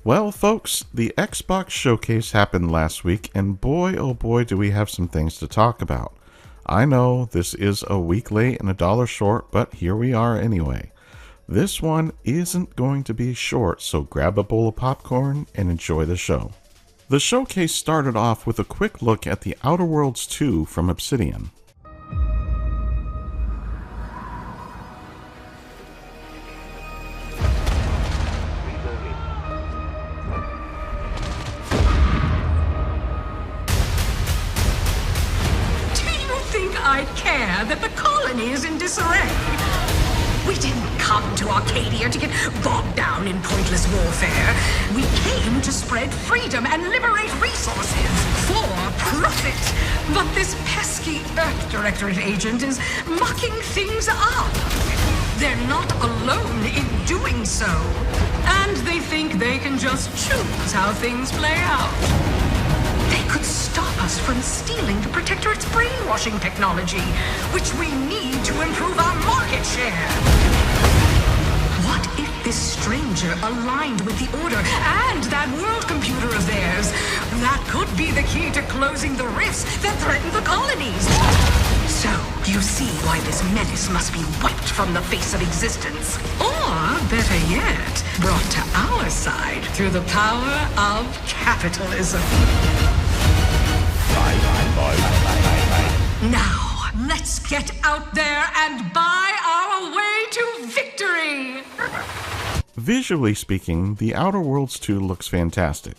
Well, folks, the Xbox Showcase happened last week, and boy, oh boy, do we have some things to talk about. I know this is a week late and $1 short, but here we are anyway. This one isn't going to be short, so grab a bowl of popcorn and enjoy the show. The showcase started off with a quick look at the Outer Worlds 2 from Obsidian. I'd care that the colony is in disarray. We didn't come to Arcadia to get bogged down in pointless warfare. We came to spread freedom and liberate resources for profit. But this pesky Earth Directorate agent is mucking things up. They're not alone in doing so. And they think they can just choose how things play out. They could stop us from stealing the Protectorate's brainwashing technology, which we need to improve our market share. What if this stranger aligned with the Order and that world computer of theirs? That could be the key to closing the rifts that threaten the colonies. So, you see why this menace must be wiped from the face of existence. Or, better yet, brought to our side through the power of capitalism. Now, let's get out there and buy our way to victory! Visually speaking, the Outer Worlds 2 looks fantastic.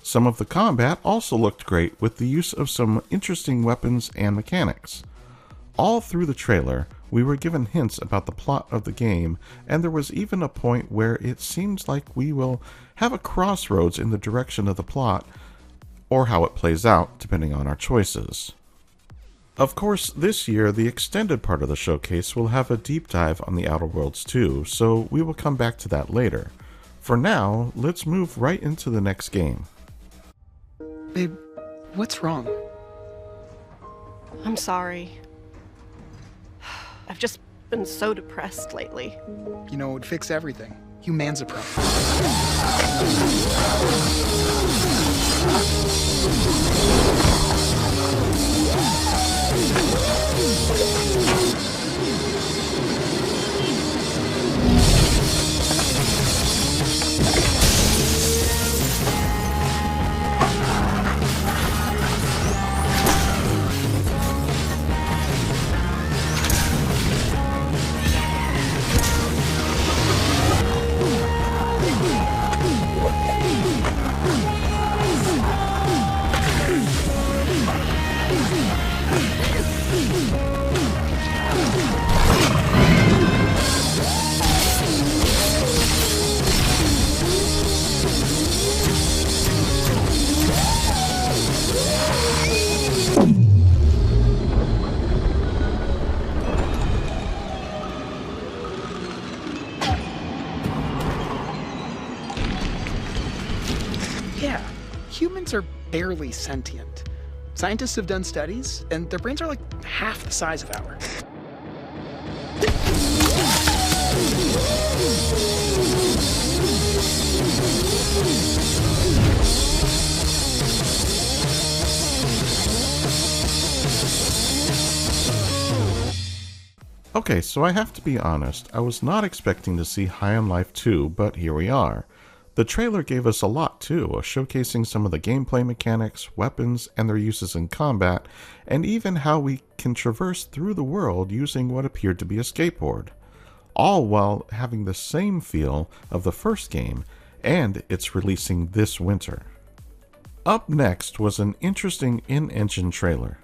Some of the combat also looked great with the use of some interesting weapons and mechanics. All through the trailer, we were given hints about the plot of the game, and there was even a point where it seems like we will have a crossroads in the direction of the plot, or how it plays out, depending on our choices. Of course, this year, the extended part of the showcase will have a deep dive on the Outer Worlds 2, so we will come back to that later. For now, let's move right into the next game. Babe, what's wrong? I'm sorry. I've just been so depressed lately. You know, it would fix everything. Humanzaprom. Yeah, humans are barely sentient. Scientists have done studies, and their brains are like half the size of ours. Okay, so I have to be honest, I was not expecting to see High on Life 2, but here we are. The trailer gave us a lot too, showcasing some of the gameplay mechanics, weapons, and their uses in combat, and even how we can traverse through the world using what appeared to be a skateboard. All while having the same feel of the first game, and it's releasing this winter. Up next was an interesting in-engine trailer.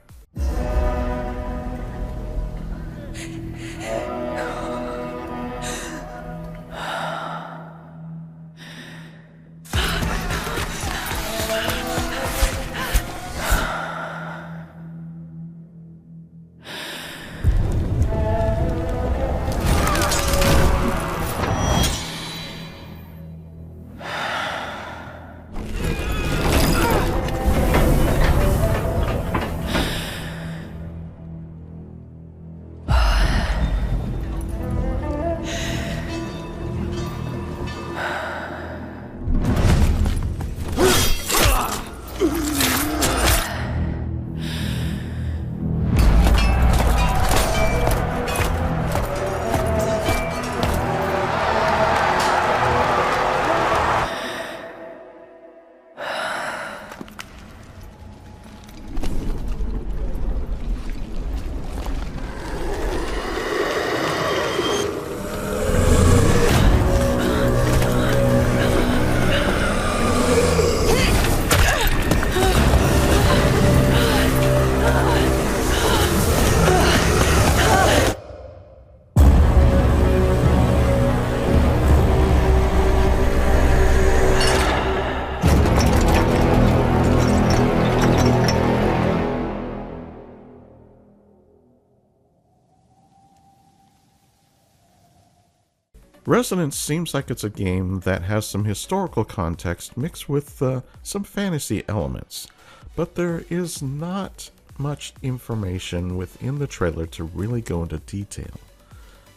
Resonance seems like it's a game that has some historical context mixed with some fantasy elements, but there is not much information within the trailer to really go into detail.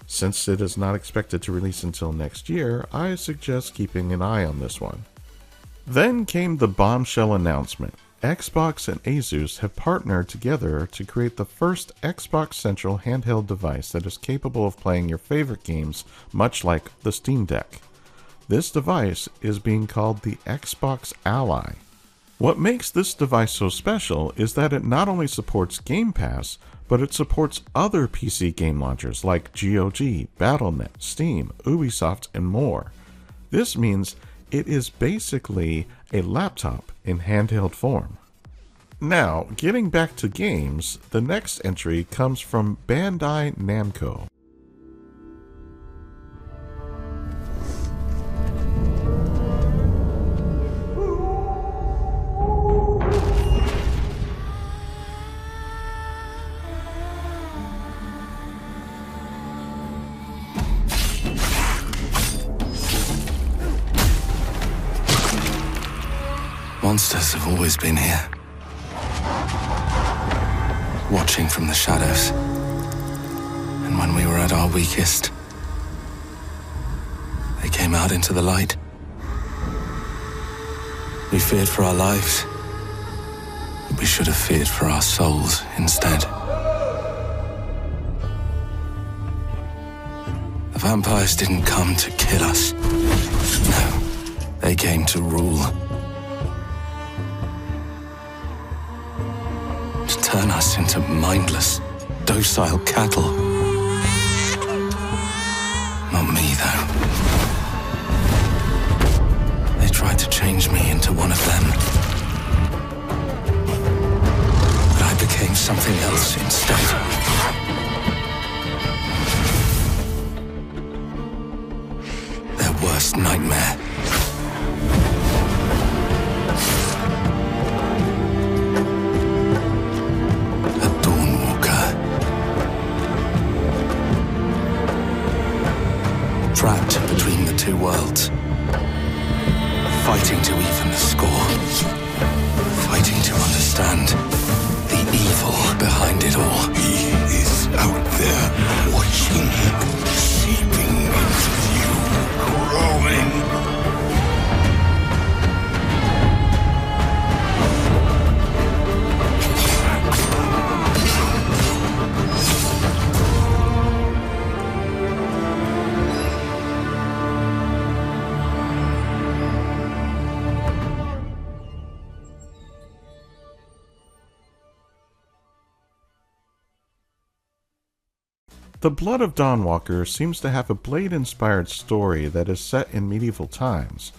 Since it is not expected to release until next year, I suggest keeping an eye on this one. Then came the bombshell announcement. Xbox and Asus have partnered together to create the first Xbox Central handheld device that is capable of playing your favorite games, much like the Steam Deck. This device is being called the Xbox Ally. What makes this device so special is that it not only supports Game Pass, but it supports other PC game launchers like GOG, Battle.net, Steam, Ubisoft, and more. This means it is basically a laptop in handheld form. Now, getting back to games, the next entry comes from Bandai Namco. Monsters have always been here, watching from the shadows. And when we were at our weakest, they came out into the light. We feared for our lives, but we should have feared for our souls instead. The vampires didn't come to kill us. No, they came to rule. Turn us into mindless, docile cattle. Not me, though. They tried to change me into one of them. But I became something else instead. Their worst nightmare. Trapped between the two worlds, fighting to even the score, fighting to understand the evil behind it all. He is out there, watching, seeping into you, growing. The Blood of Dawnwalker seems to have a Blade-inspired story that is set in medieval times.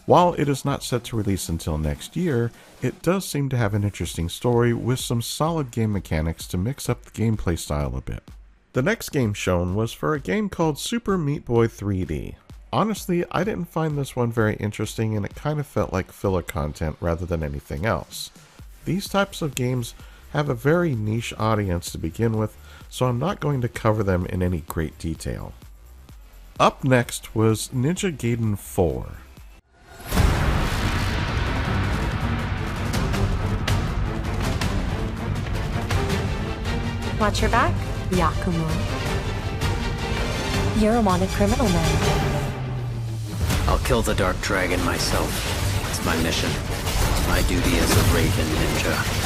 While it is not set to release until next year, it does seem to have an interesting story with some solid game mechanics to mix up the gameplay style a bit. The next game shown was for a game called Super Meat Boy 3D. Honestly, I didn't find this one very interesting and it kind of felt like filler content rather than anything else. These types of games have a very niche audience to begin with, so I'm not going to cover them in any great detail. Up next was Ninja Gaiden 4. Watch your back, Yakumo. You're a wanted criminal now. I'll kill the Dark Dragon myself. It's my mission. My duty as a Raven Ninja.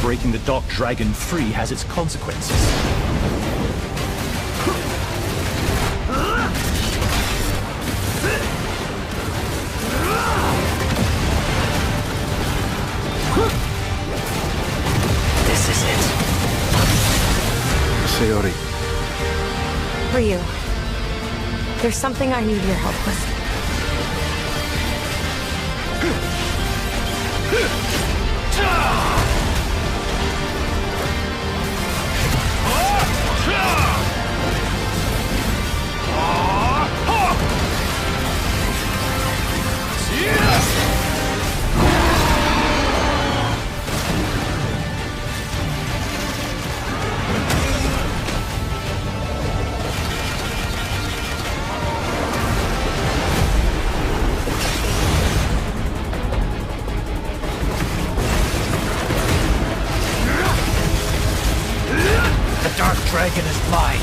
Breaking the Dark Dragon free has its consequences. This is it. Sayori. Ryu, there's something I need your help with. dragon is mine.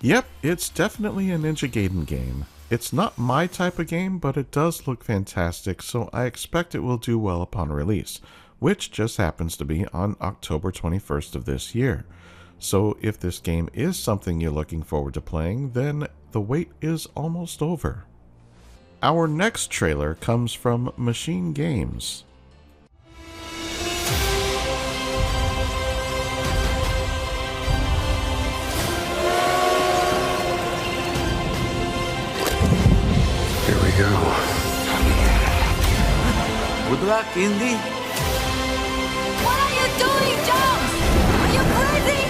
Yep, it's definitely a Ninja Gaiden game. It's not my type of game, but it does look fantastic, so I expect it will do well upon release, which just happens to be on October 21st of this year. So if this game is something you're looking forward to playing, then the wait is almost over. Our next trailer comes from Machine Games. Here we go. Good luck, Indy. What are you doing, Jones? Are you crazy?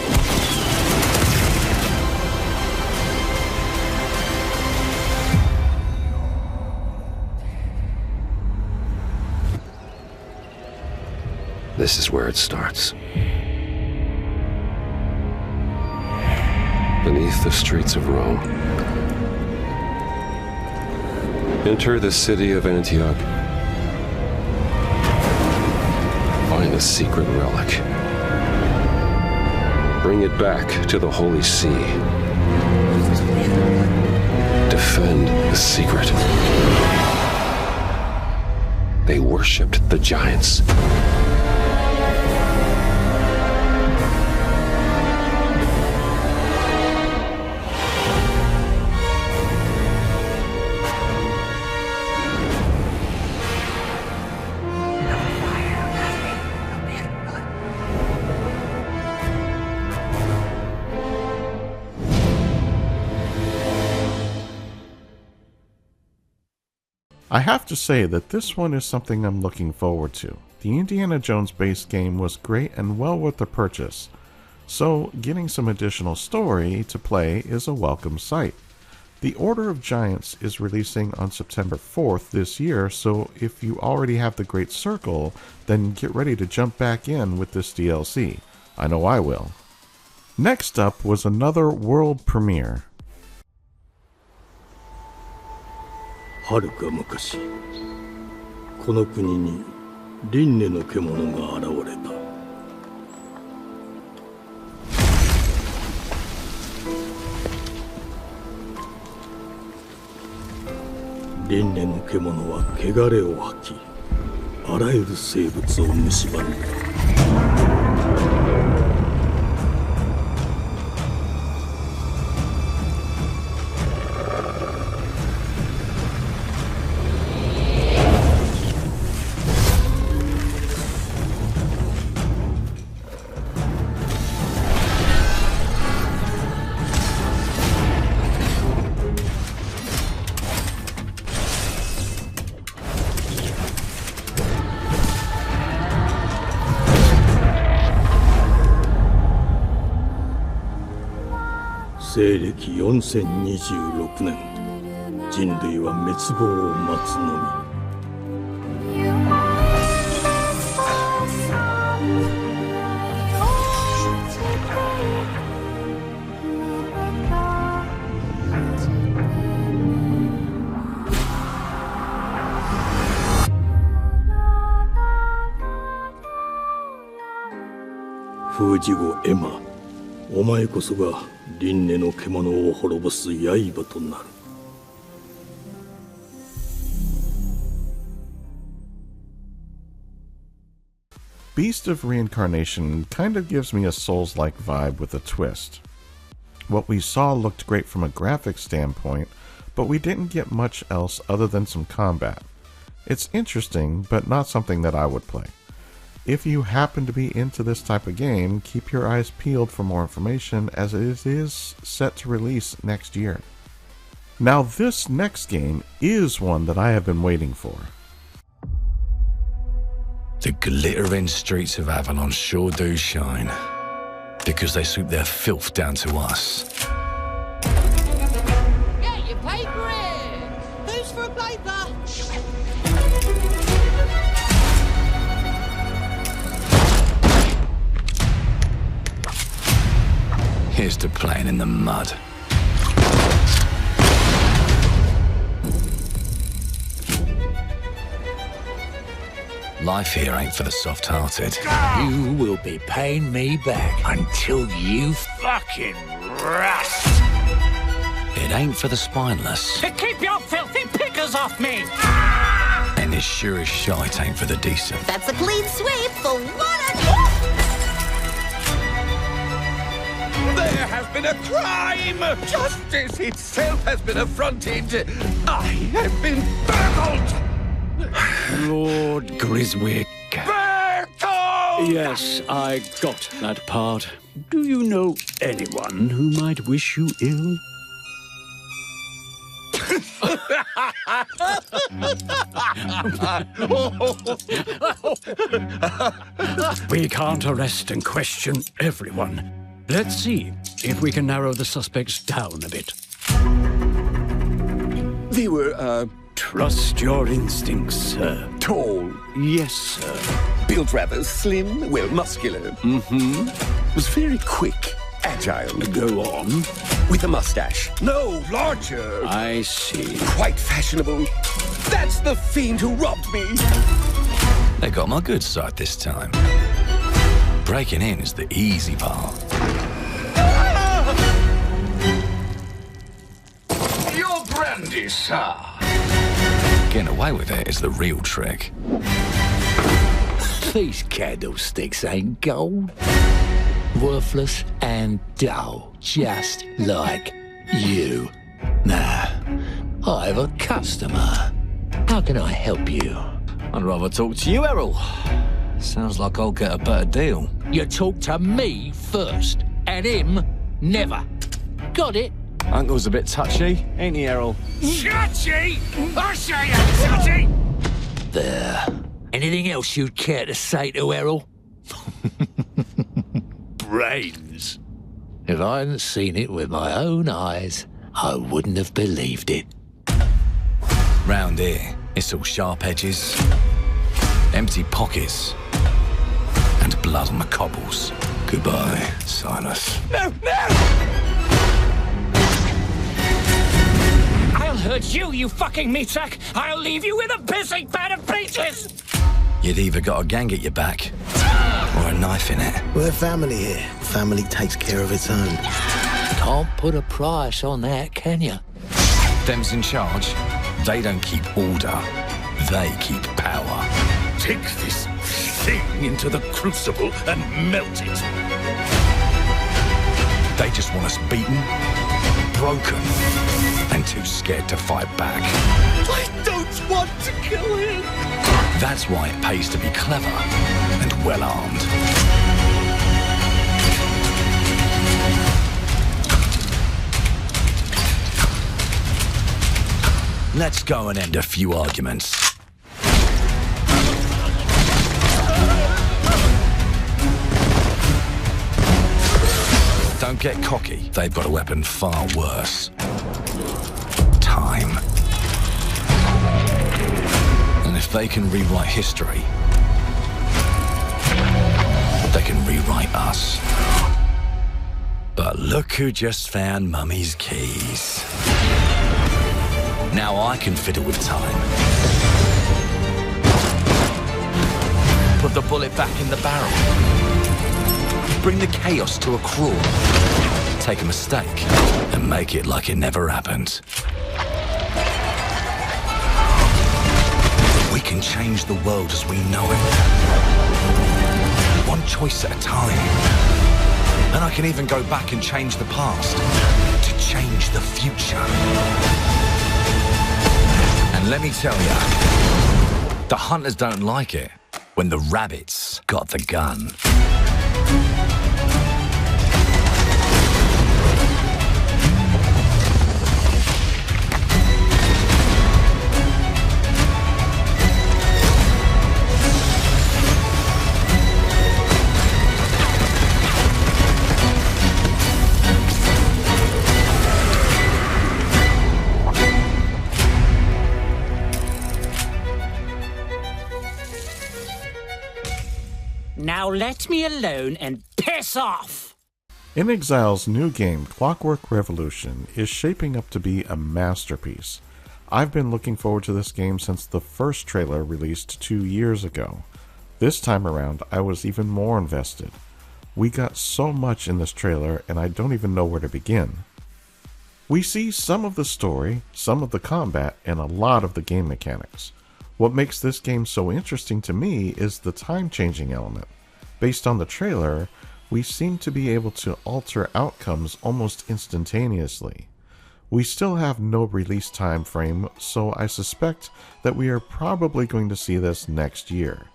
This is where it starts. Beneath the streets of Rome. Enter the city of Antioch. Find a secret relic. Bring it back to the Holy See. Defend the secret. They worshipped the giants. I have to say that this one is something I'm looking forward to. The Indiana Jones base game was great and well worth the purchase, so getting some additional story to play is a welcome sight. The Order of Giants is releasing on September 4th this year, so if you already have the Great Circle, then get ready to jump back in with this DLC. I know I will. Next up was another world premiere. はるか昔、この国に輪廻の獣が現れた。輪廻の獣は汚れを吐き、あらゆる生物を蝕んだ。西暦4026年、人類は滅亡を待つのみ。封じ子エマ、お前こそが輪廻の獣を滅ぼす刃となる。Beast of Reincarnation kind of gives me a Souls-like vibe with a twist. What we saw looked great from a graphic standpoint, but we didn't get much else other than some combat. It's interesting, but not something that I would play. If you happen to be into this type of game, keep your eyes peeled for more information, as it is set to release next year. Now this next game is one that I have been waiting for. The glittering streets of Avalon sure do shine, because they swoop their filth down to us. Get your paper in! Who's for a paper? Here's to playing in the mud. Life here ain't for the soft-hearted. You will be paying me back until you fucking rust. It ain't for the spineless. Keep your filthy pickers off me! And it sure as shite ain't for the decent. That's a clean sweep for one and... There has been a crime! Justice itself has been affronted! I have been burgled! Lord Griswick. Burgled! Yes, I got that part. Do you know anyone who might wish you ill? We can't arrest and question everyone. Let's see if we can narrow the suspects down a bit. They were, Trust your instincts, sir. tall, Yes, sir. built rather slim, well, muscular. Mm-hmm. Was very quick, agile. Go on. With a mustache. No, larger. I see. Quite fashionable. That's the fiend who robbed me. They got my good side this time. Breaking in is the easy part. Your brandy, sir. Getting away with it is the real trick. These candlesticks ain't gold. Worthless and dull, just like you. Nah, I have a customer. How can I help you? I'd rather talk to you, Errol. Sounds like I'll get a better deal. You talk to me first, and him never. Got it? Uncle's a bit touchy, ain't he, Errol? Touchy? I say I'm touchy! There. Anything else you'd care to say to Errol? Brains. If I hadn't seen it with my own eyes, I wouldn't have believed it. Round here, it's all sharp edges, empty pockets, and blood on the cobbles. Goodbye, Silas. No! I'll hurt you, you fucking meatsack! I'll leave you with a pissing pan of peaches! You'd either got a gang at your back, or a knife in it. We're family here. Family takes care of its own. Can't put a price on that, can you? Them's in charge. They don't keep order. They keep power. Take this thing into the crucible and melt it. They just want us beaten, broken, and too scared to fight back. I don't want to kill him! That's why it pays to be clever and well-armed. Let's go and end a few arguments. Don't get cocky. They've got a weapon far worse. Time. And if they can rewrite history, they can rewrite us. But look who just found Mummy's keys. Now I can fiddle with time. Put the bullet back in the barrel. Bring the chaos to a crawl. Take a mistake and make it like it never happened. We can change the world as we know it. One choice at a time. And I can even go back and change the past to change the future. And let me tell you, the hunters don't like it when the rabbits got the gun. Now let me alone and piss off! inXile's new game, Clockwork Revolution, is shaping up to be a masterpiece. I've been looking forward to this game since the first trailer released 2 years ago. This time around, I was even more invested. We got so much in this trailer, and I don't even know where to begin. We see some of the story, some of the combat, and a lot of the game mechanics. What makes this game so interesting to me is the time-changing element. Based on the trailer, we seem to be able to alter outcomes almost instantaneously. We still have no release time frame, so I suspect that we are probably going to see this next year.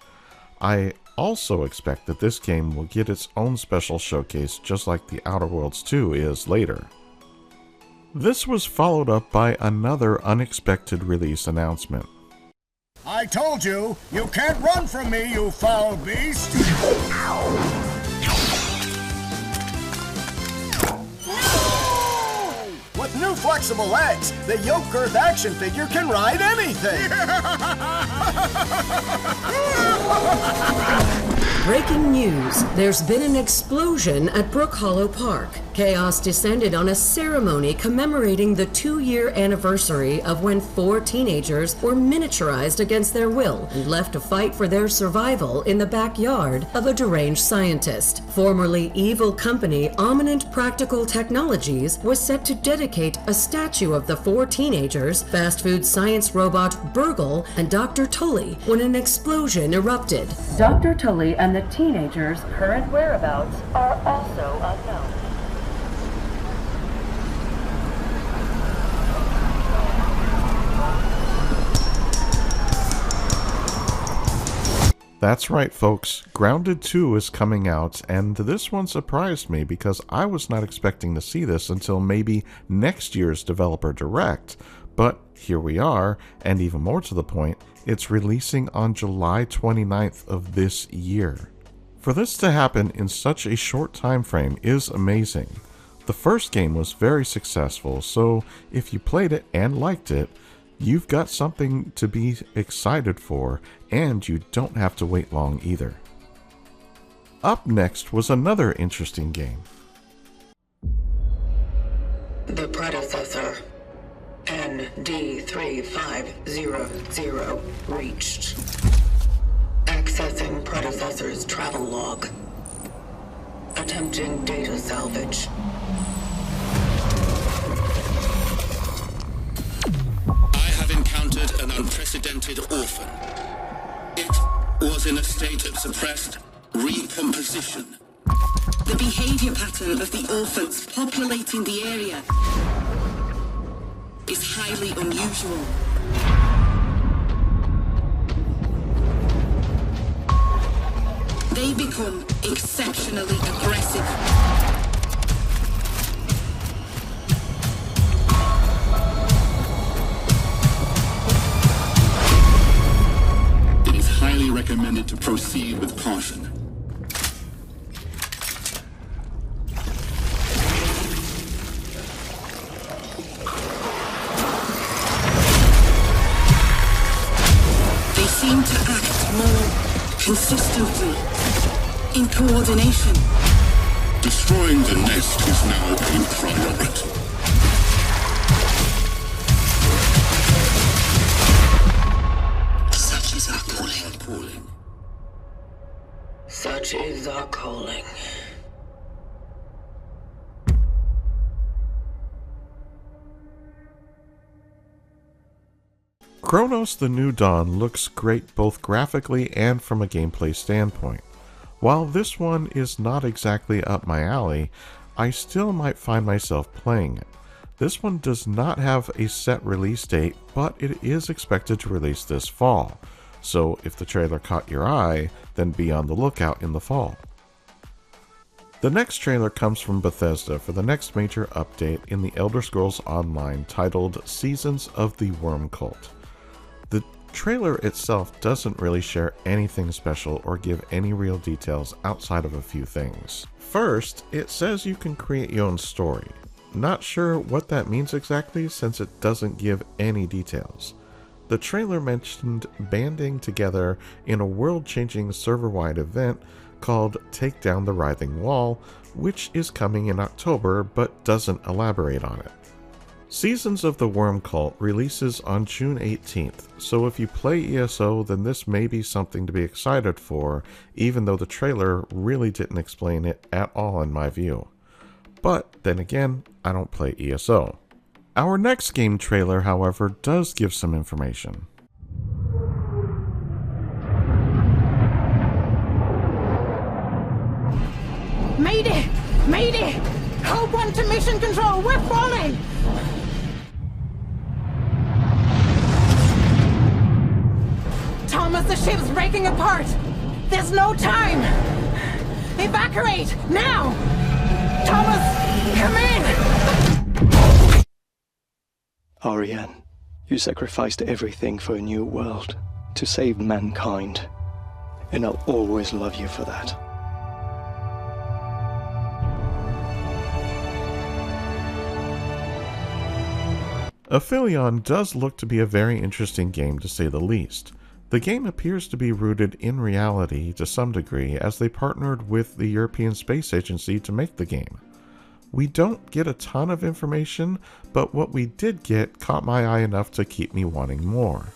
I also expect that this game will get its own special showcase just like The Outer Worlds 2 is later. This was followed up by another unexpected release announcement. I told you, you can't run from me, you foul beast! No! With new flexible legs, the Yoke Girth action figure can ride anything! Breaking news. There's been an explosion at Brook Hollow Park. Chaos descended on a ceremony commemorating the 2-year anniversary of when 4 teenagers were miniaturized against their will and left to fight for their survival in the backyard of a deranged scientist. Formerly evil company Ominent Practical Technologies was set to dedicate a statue of the 4 teenagers, fast food science robot Burgle, and Dr. Tully when an explosion erupted. Dr. Tully and the teenagers' current whereabouts are also unknown. That's right, folks. Grounded 2 is coming out, and this one surprised me because I was not expecting to see this until maybe next year's Developer Direct, but here we are, and even more to the point, it's releasing on July 29th of this year. For this to happen in such a short time frame is amazing. The first game was very successful, so if you played it and liked it, you've got something to be excited for, and you don't have to wait long either. Up next was another interesting game. The predecessor, ND3500, reached. Accessing predecessor's travel log. Attempting data salvage. Encountered an unprecedented orphan. It was in a state of suppressed recomposition. The behavior pattern of the orphans populating the area is highly unusual. They become exceptionally aggressive. Highly recommended to proceed with caution. They seem to act more consistently, in coordination. Destroying the nest is now a priority. Such is our calling. Chronos: The New Dawn looks great both graphically and from a gameplay standpoint. While this one is not exactly up my alley, I still might find myself playing it. This one does not have a set release date, but it is expected to release this fall. So if the trailer caught your eye, then be on the lookout in the fall. The next trailer comes from Bethesda for the next major update in the Elder Scrolls Online titled Seasons of the Worm Cult. The trailer itself doesn't really share anything special or give any real details outside of a few things. First, it says you can create your own story. Not sure what that means exactly since it doesn't give any details. The trailer mentioned banding together in a world-changing server-wide event called Take Down the Writhing Wall, which is coming in October but doesn't elaborate on it. Seasons of the Worm Cult releases on June 18th, so if you play ESO, then this may be something to be excited for, even though the trailer really didn't explain it at all in my view. But then again, I don't play ESO. Our next game trailer, however, does give some information. Mayday! Mayday! Code 1 to mission control, we're falling! Thomas, the ship's breaking apart! There's no time! Evacuate! Now! Thomas, come in! Ariane, you sacrificed everything for a new world, to save mankind. And I'll always love you for that. Aphelion does look to be a very interesting game to say the least. The game appears to be rooted in reality to some degree as they partnered with the European Space Agency to make the game. We don't get a ton of information, but what we did get caught my eye enough to keep me wanting more.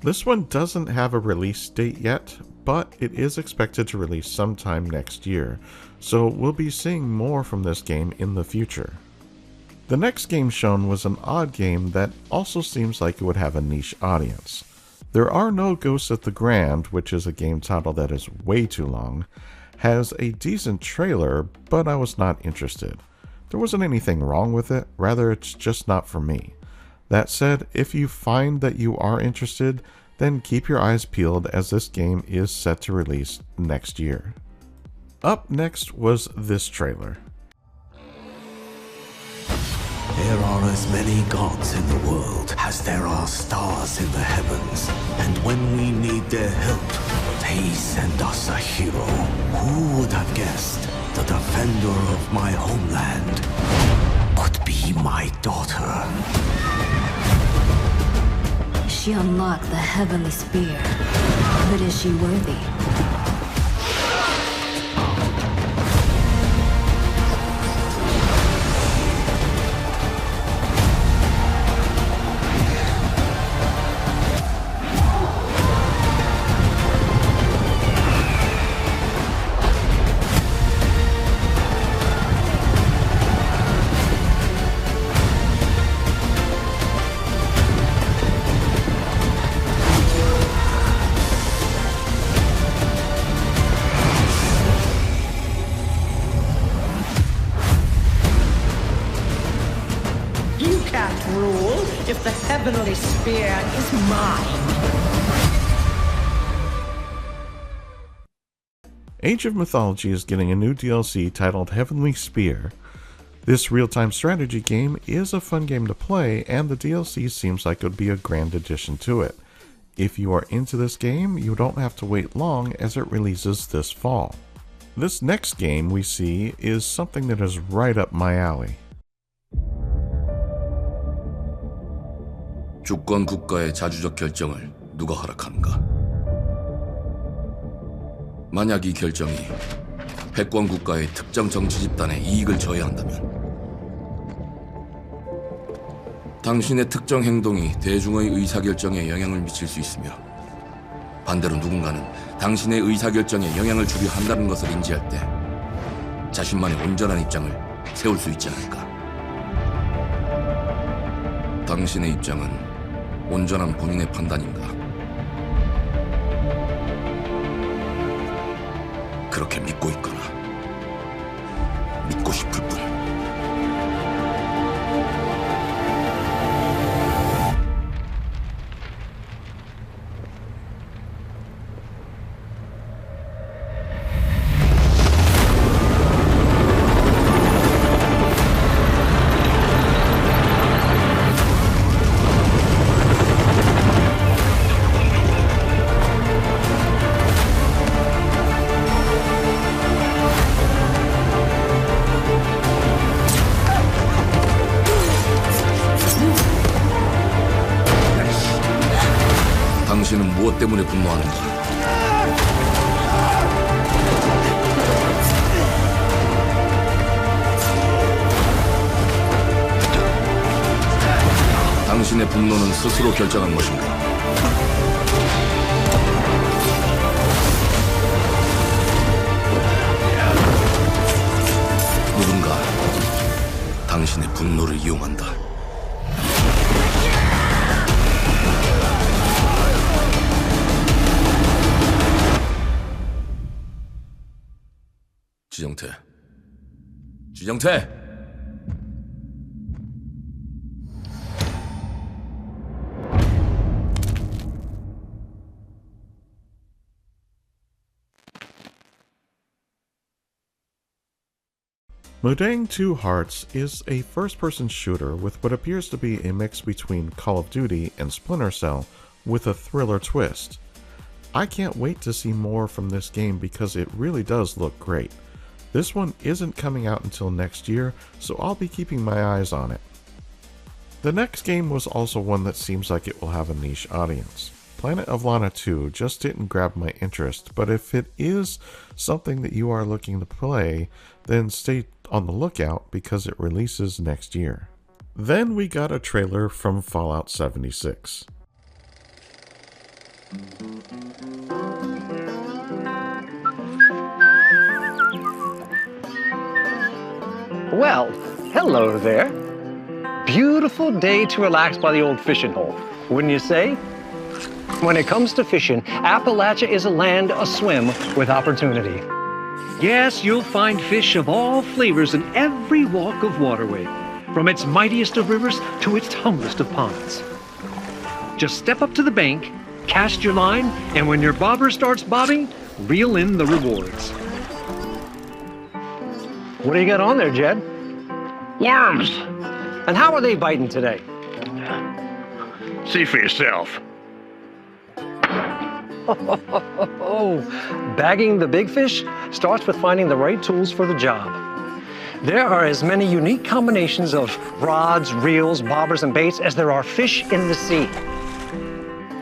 This one doesn't have a release date yet, but it is expected to release sometime next year, so we'll be seeing more from this game in the future. The next game shown was an odd game that also seems like it would have a niche audience. There Are No Ghosts at the Grand, which is a game title that is way too long, has a decent trailer, but I was not interested. There wasn't anything wrong with it, rather it's just not for me. That said, if you find that you are interested, then keep your eyes peeled as this game is set to release next year. Up next was this trailer. There are as many gods in the world as there are stars in the heavens. And when we need their help, they send us a hero. Who would have guessed the defender of my homeland would be my daughter? She unlocked the heavenly spear, but is she worthy? If the heavenly spear is mine. Age of Mythology is getting a new DLC titled Heavenly Spear. This real-time strategy game is a fun game to play, and the DLC seems like it would be a grand addition to it. If you are into this game, you don't have to wait long as it releases this fall. This next game we see is something that is right up my alley. 주권 국가의 자주적 결정을 누가 허락하는가? 만약 이 결정이 패권 국가의 특정 정치 집단의 이익을 저해한다면 당신의 특정 행동이 대중의 의사결정에 영향을 미칠 수 있으며 반대로 누군가는 당신의 의사결정에 영향을 주려 한다는 것을 인지할 때 자신만의 온전한 입장을 세울 수 있지 않을까? 당신의 입장은 온전한 본인의 판단인가? 그렇게 믿고 있거나 믿고 싶을 뿐. 당신은 무엇 때문에 분노하는가? 당신의 분노는 스스로 결정한 것인가? 누군가 당신의 분노를 이용한다. 지정태. Mudang Two Hearts is a first-person shooter with what appears to be a mix between Call of Duty and Splinter Cell with a thriller twist. I can't wait to see more from this game because it really does look great. This one isn't coming out until next year, so I'll be keeping my eyes on it. The next game was also one that seems like it will have a niche audience. Planet of Lana 2 just didn't grab my interest, but if it is something that you are looking to play, then stay on the lookout because it releases next year. Then we got a trailer from Fallout 76. Well, hello there. Beautiful day to relax by the old fishing hole, wouldn't you say? When it comes to fishing, Appalachia is a land aswim with opportunity. Yes, you'll find fish of all flavors in every walk of waterway, from its mightiest of rivers to its humblest of ponds. Just step up to the bank, cast your line, and when your bobber starts bobbing, reel in the rewards. What do you got on there, Jed? Worms. And how are they biting today? See for yourself. Bagging the big fish starts with finding the right tools for the job. There are as many unique combinations of rods, reels, bobbers, and baits as there are fish in the sea.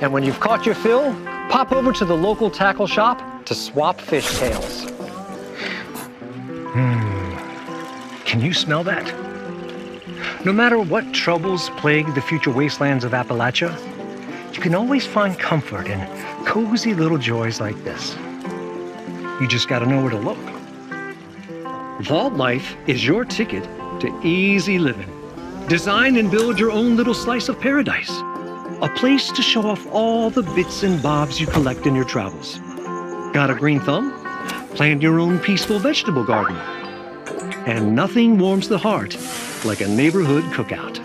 And when you've caught your fill, pop over to the local tackle shop to swap fish tails. Can you smell that? No matter what troubles plague the future wastelands of Appalachia, you can always find comfort in cozy little joys like this. You just gotta know where to look. Vault Life is your ticket to easy living. Design and build your own little slice of paradise. A place to show off all the bits and bobs you collect in your travels. Got a green thumb? Plant your own peaceful vegetable garden. And nothing warms the heart like a neighborhood cookout.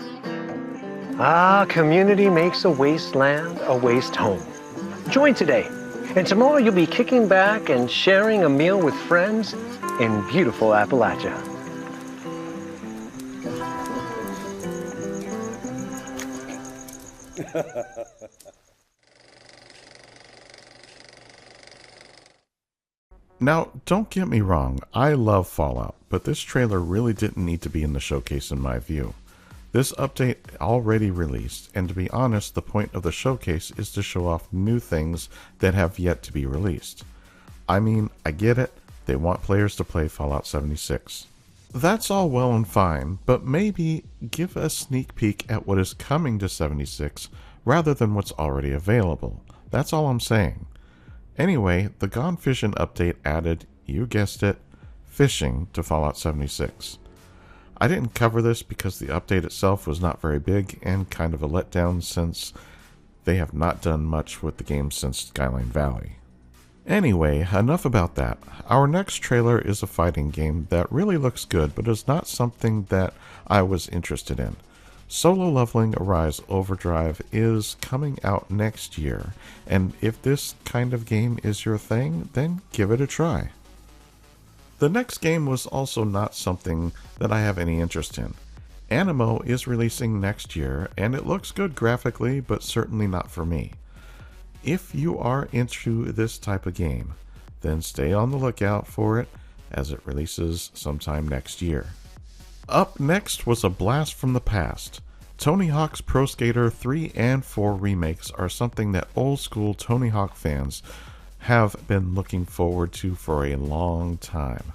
Ah, community makes a wasteland a waste home. Join today, and tomorrow you'll be kicking back and sharing a meal with friends in beautiful Appalachia. Now, don't get me wrong, I love Fallout, but this trailer really didn't need to be in the showcase in my view. This update already released, and to be honest, the point of the showcase is to show off new things that have yet to be released. I mean, I get it, they want players to play Fallout 76. That's all well and fine, but maybe give a sneak peek at what is coming to 76 rather than what's already available. That's all I'm saying. Anyway, the Gone Fishing update added, you guessed it, fishing to Fallout 76. I didn't cover this because the update itself was not very big and kind of a letdown since they have not done much with the game since Skyline Valley. Anyway, enough about that. Our next trailer is a fighting game that really looks good but is not something that I was interested in. Solo Leveling Arise Overdrive is coming out next year, and if this kind of game is your thing, then give it a try. The next game was also not something that I have any interest in. Animo is releasing next year, and it looks good graphically, but certainly not for me. If you are into this type of game, then stay on the lookout for it as it releases sometime next year. Up next was a blast from the past. Tony Hawk's Pro Skater 3 and 4 remakes are something that old school Tony Hawk fans have been looking forward to for a long time.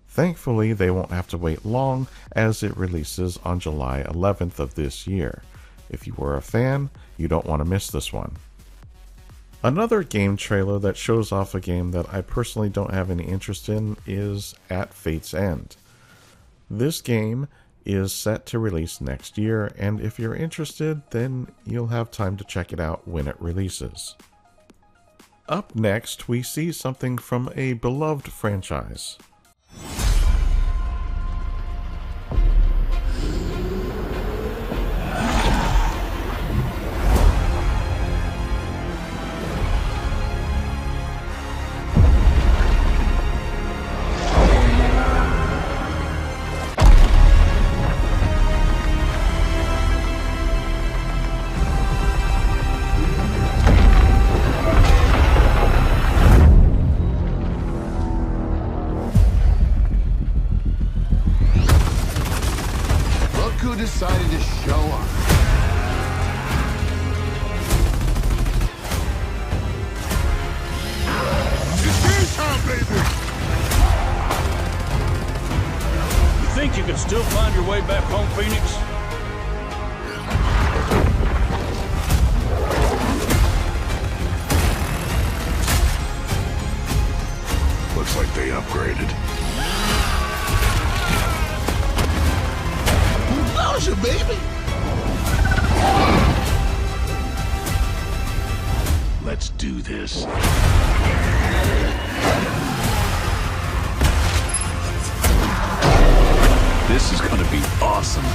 Thankfully, they won't have to wait long as it releases on July 11th of this year. If you were a fan, you don't want to miss this one. Another game trailer that shows off a game that I personally don't have any interest in is At Fate's End. This game is set to release next year, and if you're interested, then you'll have time to check it out when it releases. Up next, we see something from a beloved franchise. Decided to show up. It's game time, baby! You think you can still find your way back home, Phoenix? Looks like they upgraded. Nausea, baby! Let's do this. This is gonna be awesome.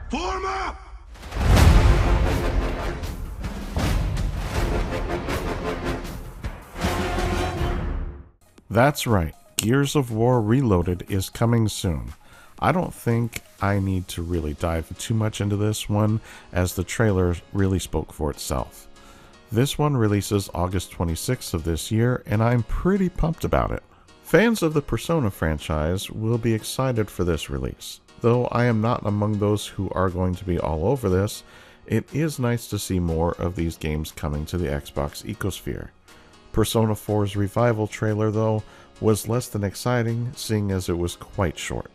Form up! That's right, Gears of War Reloaded is coming soon. I don't think I need to really dive too much into this one, as the trailer really spoke for itself. This one releases August 26th of this year, and I'm pretty pumped about it. Fans of the Persona franchise will be excited for this release. Though I am not among those who are going to be all over this, it is nice to see more of these games coming to the Xbox ecosphere. Persona 4's revival trailer, though, was less than exciting, seeing as it was quite short.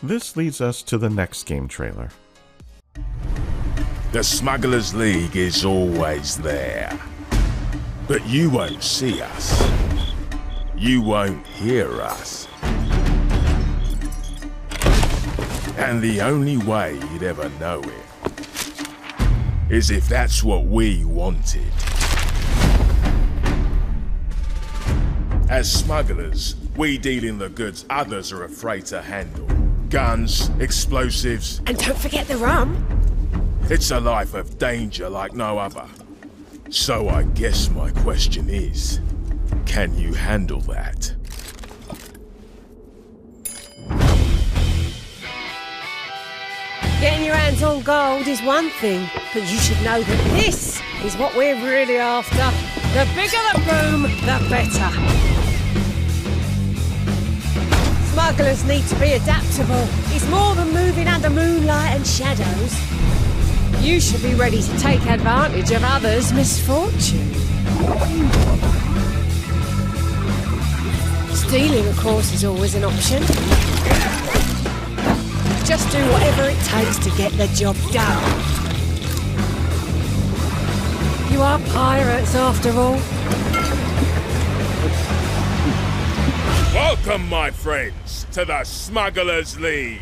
This leads us to the next game trailer. The Smugglers League is always there. But you won't see us. You won't hear us. And the only way you'd ever know it is if that's what we wanted. As smugglers, we deal in the goods others are afraid to handle. Guns, explosives... And don't forget the rum. It's a life of danger like no other. So I guess my question is, can you handle that? Getting your hands on gold is one thing, but you should know that this is what we're really after. The bigger the room, the better. Smugglers need to be adaptable. It's more than moving under moonlight and shadows. You should be ready to take advantage of others' misfortune. Stealing, of course, is always an option. Just do whatever it takes to get the job done. You are pirates, after all. Welcome, my friends, to the Smugglers League.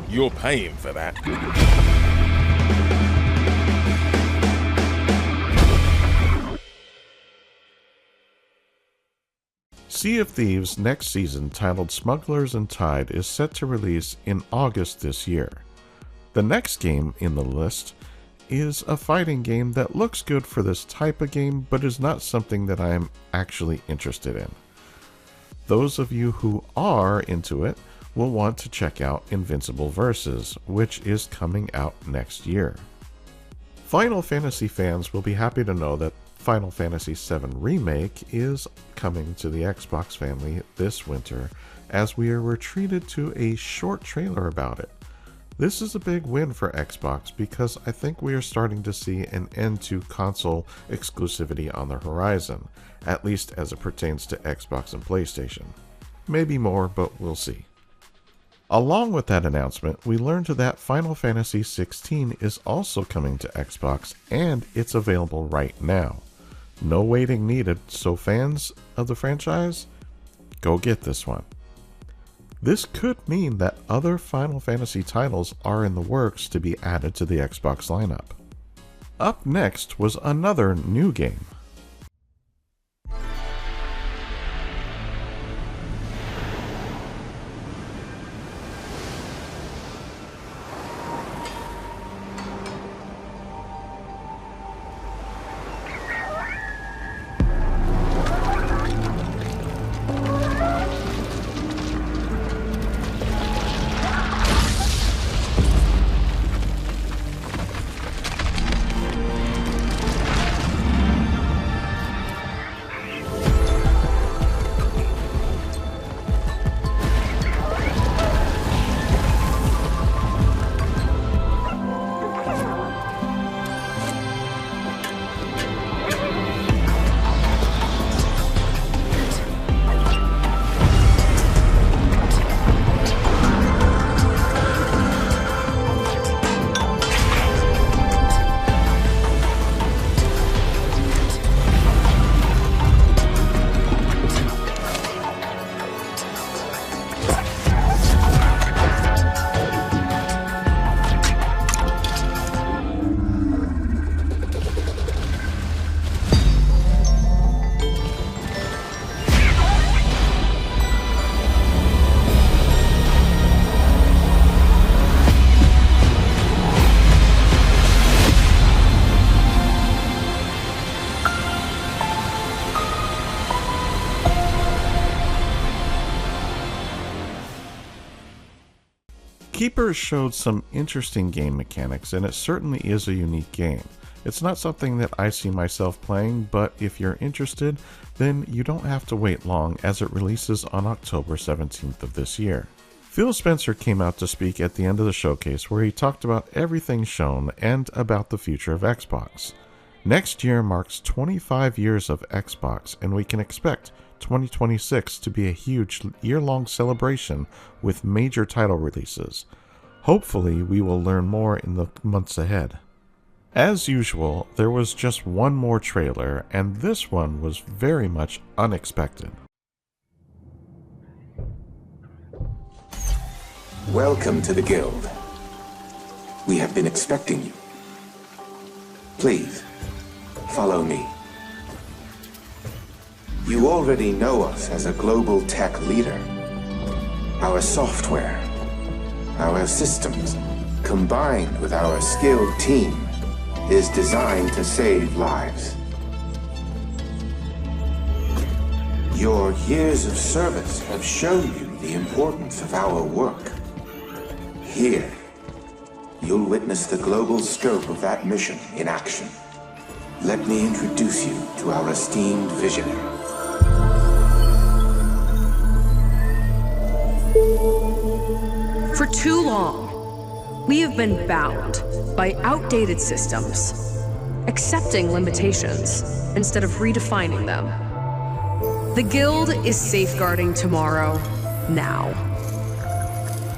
You're paying for that. Sea of Thieves' next season, titled Smugglers and Tide, is set to release in August this year. The next game in the list is a fighting game that looks good for this type of game, but is not something that I am actually interested in. Those of you who are into it will want to check out Invincible Versus, which is coming out next year. Final Fantasy fans will be happy to know that Final Fantasy VII Remake is coming to the Xbox family this winter, as we were treated to a short trailer about it. This is a big win for Xbox because I think we are starting to see an end to console exclusivity on the horizon, at least as it pertains to Xbox and PlayStation. Maybe more, but we'll see. Along with that announcement, we learned that Final Fantasy XVI is also coming to Xbox, and it's available right now. No waiting needed, so fans of the franchise, go get this one. This could mean that other Final Fantasy titles are in the works to be added to the Xbox lineup. Up next was another new game. Keepers showed some interesting game mechanics, and it certainly is a unique game. It's not something that I see myself playing, but if you're interested, then you don't have to wait long as it releases on October 17th of this year. Phil Spencer came out to speak at the end of the showcase where he talked about everything shown and about the future of Xbox. Next year marks 25 years of Xbox, and we can expect 2026 to be a huge year-long celebration with major title releases. Hopefully, we will learn more in the months ahead. As usual, there was just one more trailer, and this one was very much unexpected. Welcome to the Guild. We have been expecting you. Please, follow me. You already know us as a global tech leader. Our software, our systems, combined with our skilled team, is designed to save lives. Your years of service have shown you the importance of our work. Here, you'll witness the global scope of that mission in action. Let me introduce you to our esteemed visionary. For too long, we have been bound by outdated systems, accepting limitations instead of redefining them. The Guild is safeguarding tomorrow, now.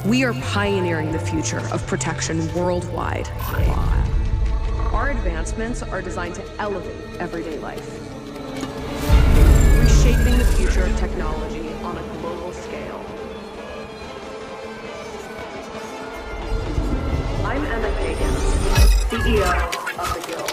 We are pioneering the future of protection worldwide. Our advancements are designed to elevate everyday life, reshaping the future of technology on a global scale. I'm Emma Kagan, CEO of the Guild.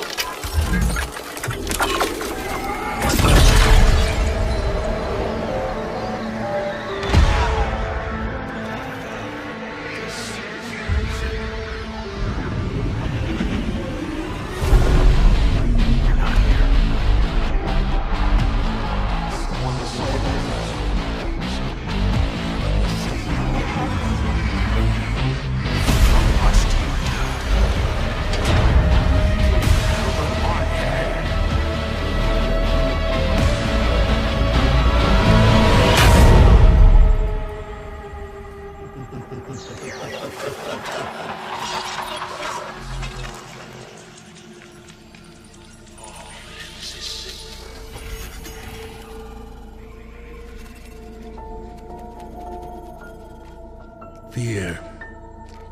Fear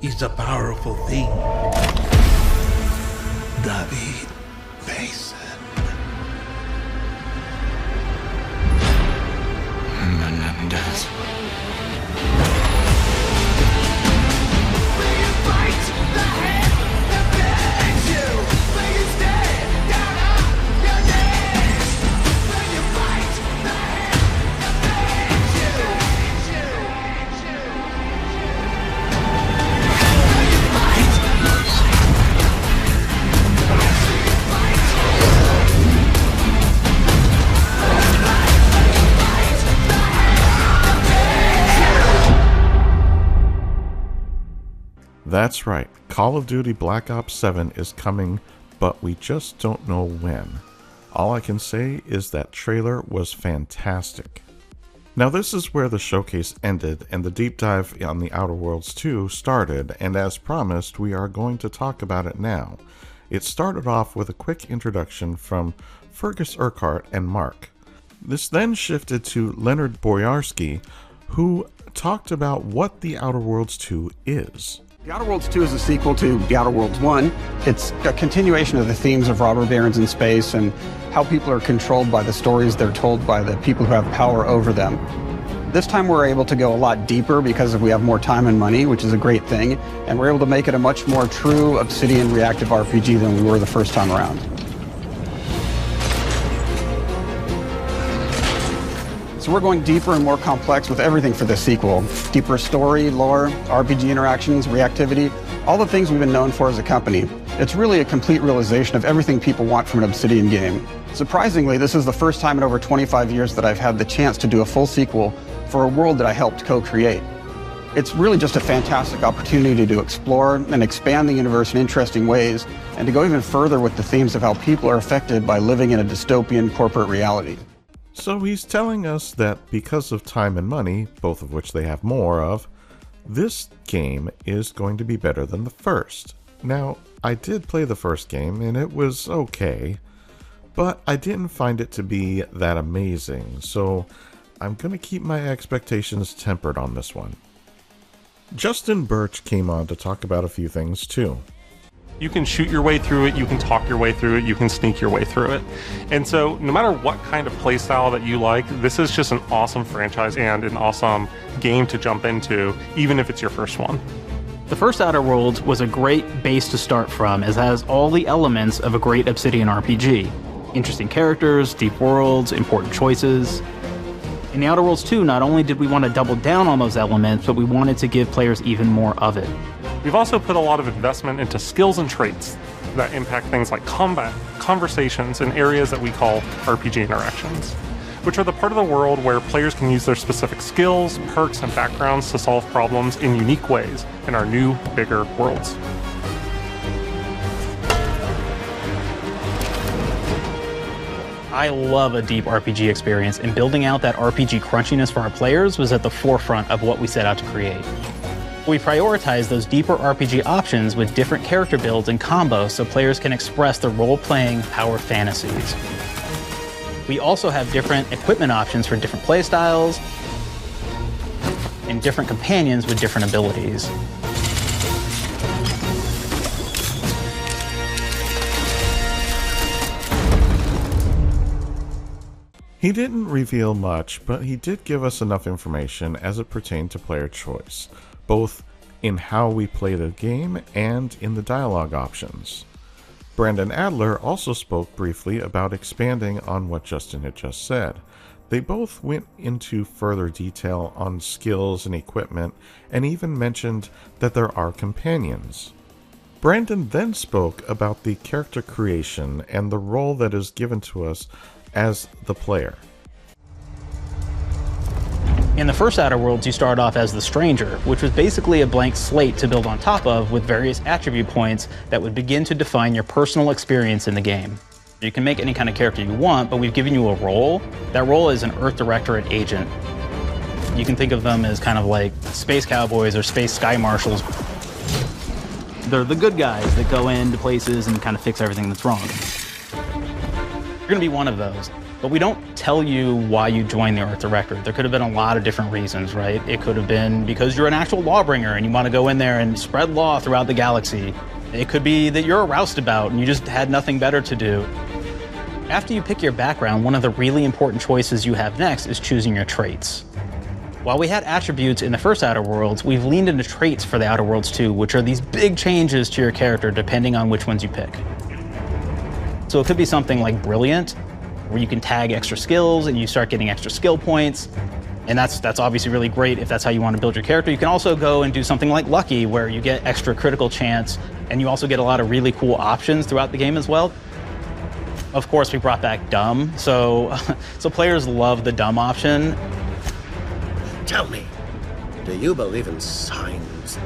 is a powerful thing. David Mason. Menendez. That's right, Call of Duty Black Ops 7 is coming, but we just don't know when. All I can say is that trailer was fantastic. Now this is where the showcase ended and the deep dive on The Outer Worlds 2 started, and as promised, we are going to talk about it now. It started off with a quick introduction from Fergus Urquhart and Mark. This then shifted to Leonard Boyarsky, who talked about what The Outer Worlds 2 is. The Outer Worlds 2 is a sequel to The Outer Worlds 1. It's a continuation of the themes of robber barons in space and how people are controlled by the stories they're told by the people who have power over them. This time we're able to go a lot deeper because we have more time and money, which is a great thing, and we're able to make it a much more true Obsidian reactive RPG than we were the first time around. So we're going deeper and more complex with everything for this sequel. Deeper story, lore, RPG interactions, reactivity, all the things we've been known for as a company. It's really a complete realization of everything people want from an Obsidian game. Surprisingly, this is the first time in over 25 years that I've had the chance to do a full sequel for a world that I helped co-create. It's really just a fantastic opportunity to explore and expand the universe in interesting ways, and to go even further with the themes of how people are affected by living in a dystopian corporate reality. So he's telling us that because of time and money, both of which they have more of, this game is going to be better than the first. Now, I did play the first game and it was okay, but I didn't find it to be that amazing, so I'm going to keep my expectations tempered on this one. Justin Birch came on to talk about a few things too. You can shoot your way through it, you can talk your way through it, you can sneak your way through it. And so no matter what kind of playstyle that you like, this is just an awesome franchise and an awesome game to jump into, even if it's your first one. The first Outer Worlds was a great base to start from, as it has all the elements of a great Obsidian RPG. Interesting characters, deep worlds, important choices. In The Outer Worlds 2, not only did we want to double down on those elements, but we wanted to give players even more of it. We've also put a lot of investment into skills and traits that impact things like combat, conversations, and areas that we call RPG interactions, which are the part of the world where players can use their specific skills, perks, and backgrounds to solve problems in unique ways in our new, bigger worlds. I love a deep RPG experience, and building out that RPG crunchiness for our players was at the forefront of what we set out to create. We prioritize those deeper RPG options with different character builds and combos so players can express their role-playing power fantasies. We also have different equipment options for different playstyles and different companions with different abilities. He didn't reveal much, but he did give us enough information as it pertained to player choice, both in how we play the game and in the dialogue options. Brandon Adler also spoke briefly about expanding on what Justin had just said. They both went into further detail on skills and equipment, and even mentioned that there are companions. Brandon then spoke about the character creation and the role that is given to us as the player. In the first Outer Worlds, you start off as the Stranger, which was basically a blank slate to build on top of with various attribute points that would begin to define your personal experience in the game. You can make any kind of character you want, but we've given you a role. That role is an Earth Directorate agent. You can think of them as kind of like space cowboys or space sky marshals. They're the good guys that go into places and kind of fix everything that's wrong. You're going to be one of those. But we don't tell you why you joined the Earth Directorate. There could have been a lot of different reasons, right? It could have been because you're an actual lawbringer and you want to go in there and spread law throughout the galaxy. It could be that you're a roustabout and you just had nothing better to do. After you pick your background, one of the really important choices you have next is choosing your traits. While we had attributes in the first Outer Worlds, we've leaned into traits for the Outer Worlds too, which are these big changes to your character depending on which ones you pick. So it could be something like Brilliant, where you can tag extra skills and you start getting extra skill points. And that's obviously really great if that's how you want to build your character. You can also go and do something like Lucky, where you get extra critical chance, and you also get a lot of really cool options throughout the game as well. Of course, we brought back Dumb, so players love the Dumb option. Tell me, do you believe in signs?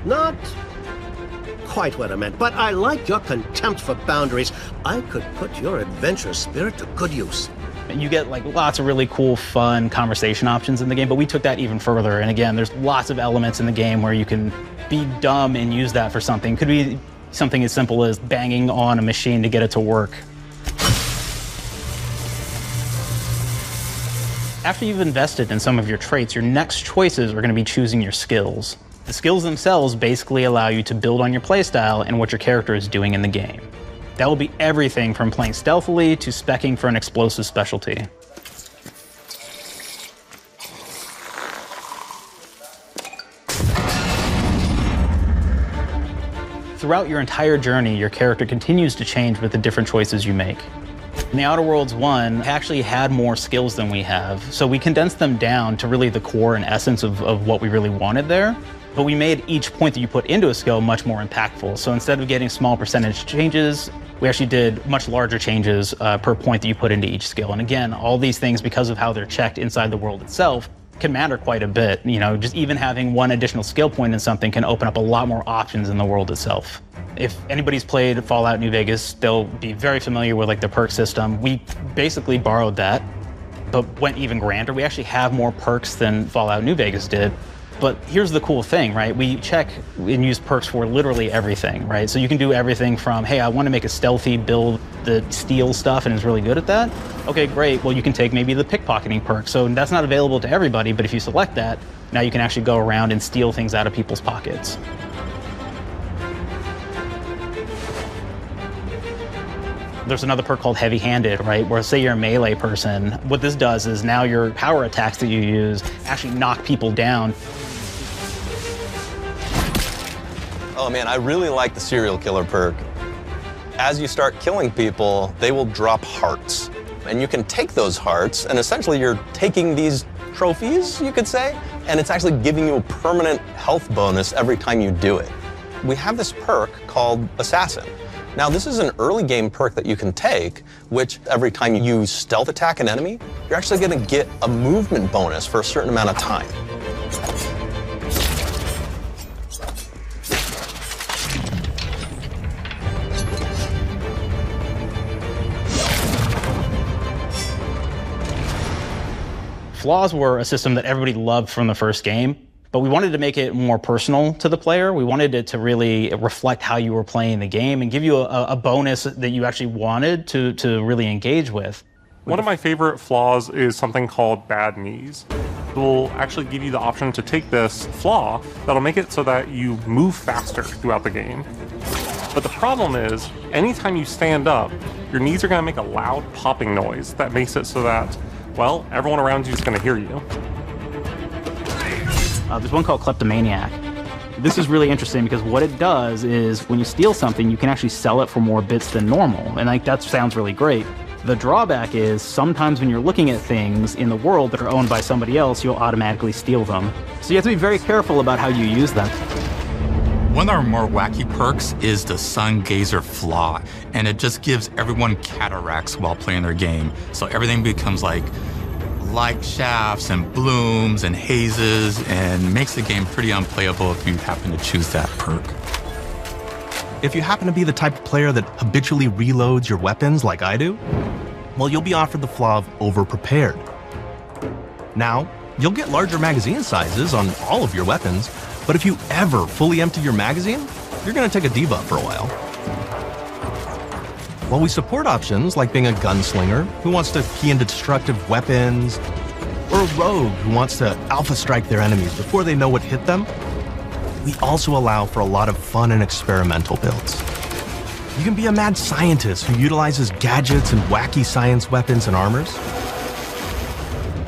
Not quite what I meant, but I like your contempt for boundaries. I could put your adventure spirit to good use. You get like lots of really cool, fun conversation options in the game, but we took that even further. And again, there's lots of elements in the game where you can be dumb and use that for something. Could be something as simple as banging on a machine to get it to work. After you've invested in some of your traits, your next choices are going to be choosing your skills. The skills themselves basically allow you to build on your playstyle and what your character is doing in the game. That will be everything from playing stealthily to speccing for an explosive specialty. Throughout your entire journey, your character continues to change with the different choices you make. In the Outer Worlds 1, actually had more skills than we have, so we condensed them down to really the core and essence of what we really wanted there. But we made each point that you put into a skill much more impactful. So instead of getting small percentage changes, we actually did much larger changes per point that you put into each skill. And again, all these things, because of how they're checked inside the world itself, can matter quite a bit. You know, just even having one additional skill point in something can open up a lot more options in the world itself. If anybody's played Fallout New Vegas, they'll be very familiar with like the perk system. We basically borrowed that, but went even grander. We actually have more perks than Fallout New Vegas did. But here's the cool thing, right? We check and use perks for literally everything, right? So you can do everything from, hey, I want to make a stealthy build that steals stuff and is really good at that. Okay, great. Well, you can take maybe the pickpocketing perk. So that's not available to everybody, but if you select that, now you can actually go around and steal things out of people's pockets. There's another perk called Heavy-Handed, right? Where say you're a melee person, what this does is now your power attacks that you use actually knock people down. Oh man, I really like the serial killer perk. As you start killing people, they will drop hearts. And you can take those hearts, and essentially you're taking these trophies, you could say, and it's actually giving you a permanent health bonus every time you do it. We have this perk called Assassin. Now, this is an early game perk that you can take, which every time you stealth attack an enemy, you're actually going to get a movement bonus for a certain amount of time. Flaws were a system that everybody loved from the first game, but we wanted to make it more personal to the player. We wanted it to really reflect how you were playing the game and give you a bonus that you actually wanted to really engage with. One of my favorite flaws is something called Bad Knees. It will actually give you the option to take this flaw that'll make it so that you move faster throughout the game. But the problem is, anytime you stand up, your knees are going to make a loud popping noise that makes it so that, well, everyone around you is going to hear you. There's one called Kleptomaniac. This is really interesting because what it does is when you steal something, you can actually sell it for more bits than normal. And like that sounds really great. The drawback is sometimes when you're looking at things in the world that are owned by somebody else, you'll automatically steal them. So you have to be very careful about how you use them. One of our more wacky perks is the Sun Gazer Flaw, and it just gives everyone cataracts while playing their game. So everything becomes like light shafts and blooms and hazes, and makes the game pretty unplayable if you happen to choose that perk. If you happen to be the type of player that habitually reloads your weapons like I do, well, you'll be offered the flaw of overprepared. Now, you'll get larger magazine sizes on all of your weapons, but if you ever fully empty your magazine, you're going to take a debuff for a while. While we support options like being a gunslinger who wants to key into destructive weapons, or a rogue who wants to alpha strike their enemies before they know what hit them, we also allow for a lot of fun and experimental builds. You can be a mad scientist who utilizes gadgets and wacky science weapons and armors,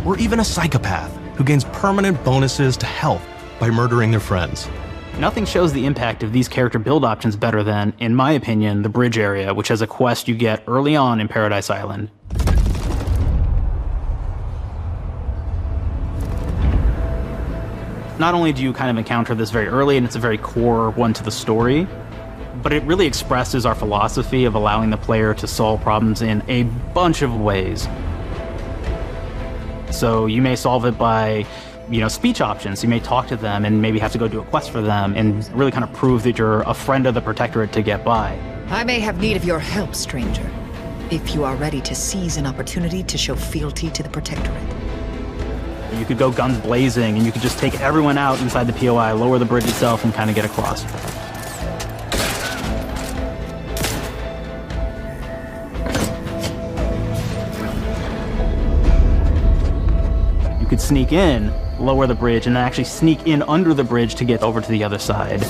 or even a psychopath who gains permanent bonuses to health by murdering their friends. Nothing shows the impact of these character build options better than, in my opinion, the bridge area, which has a quest you get early on in Paradise Island. Not only do you kind of encounter this very early, and it's a very core one to the story, but it really expresses our philosophy of allowing the player to solve problems in a bunch of ways. So you may solve it by, speech options. You may talk to them and maybe have to go do a quest for them and really kind of prove that you're a friend of the Protectorate to get by. I may have need of your help, stranger, if you are ready to seize an opportunity to show fealty to the Protectorate. You could go guns blazing and you could just take everyone out inside the POI, lower the bridge itself, and kind of get across. You could sneak in, lower the bridge, and then actually sneak in under the bridge to get over to the other side.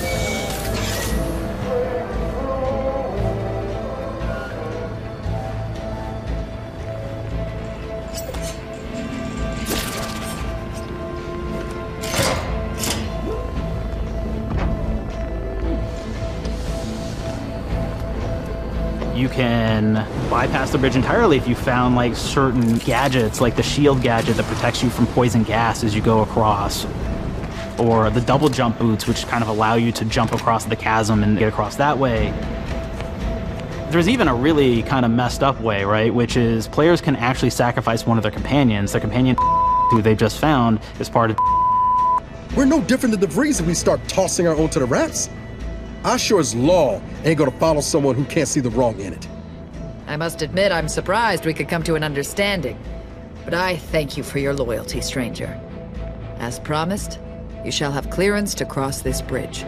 You can bypass the bridge entirely if you found like certain gadgets, like the shield gadget that protects you from poison gas as you go across, or the double jump boots, which kind of allow you to jump across the chasm and get across that way. There's even a really kind of messed up way, right, which is players can actually sacrifice one of their companions. Their companion who they just found is part of. We're no different than the Breeze if we start tossing our own to the rats. I sure as law ain't gonna follow someone who can't see the wrong in it. I must admit I'm surprised we could come to an understanding. But I thank you for your loyalty, stranger. As promised, you shall have clearance to cross this bridge.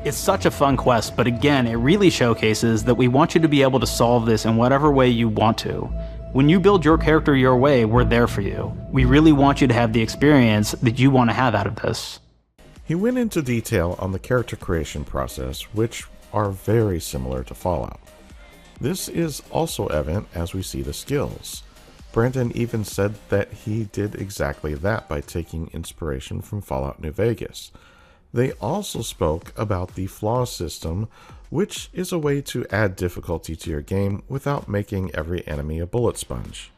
It's such a fun quest, but again, it really showcases that we want you to be able to solve this in whatever way you want to. When you build your character your way, we're there for you. We really want you to have the experience that you want to have out of this. He went into detail on the character creation process, which are very similar to Fallout. This is also evident as we see the skills. Brandon even said that he did exactly that by taking inspiration from Fallout New Vegas. They also spoke about the flaw system, which is a way to add difficulty to your game without making every enemy a bullet sponge.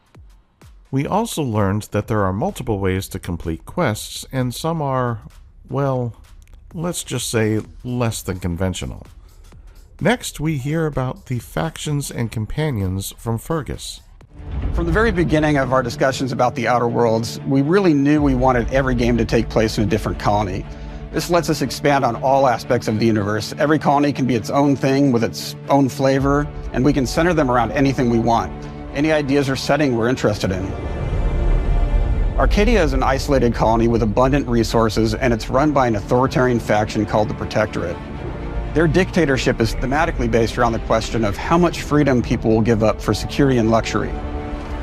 We also learned that there are multiple ways to complete quests, and some are, well, let's just say less than conventional. Next, we hear about the factions and companions from Fergus. From the very beginning of our discussions about the Outer Worlds, we really knew we wanted every game to take place in a different colony. This lets us expand on all aspects of the universe. Every colony can be its own thing with its own flavor, and we can center them around anything we want, any ideas or setting we're interested in. Arcadia is an isolated colony with abundant resources, and it's run by an authoritarian faction called the Protectorate. Their dictatorship is thematically based around the question of how much freedom people will give up for security and luxury.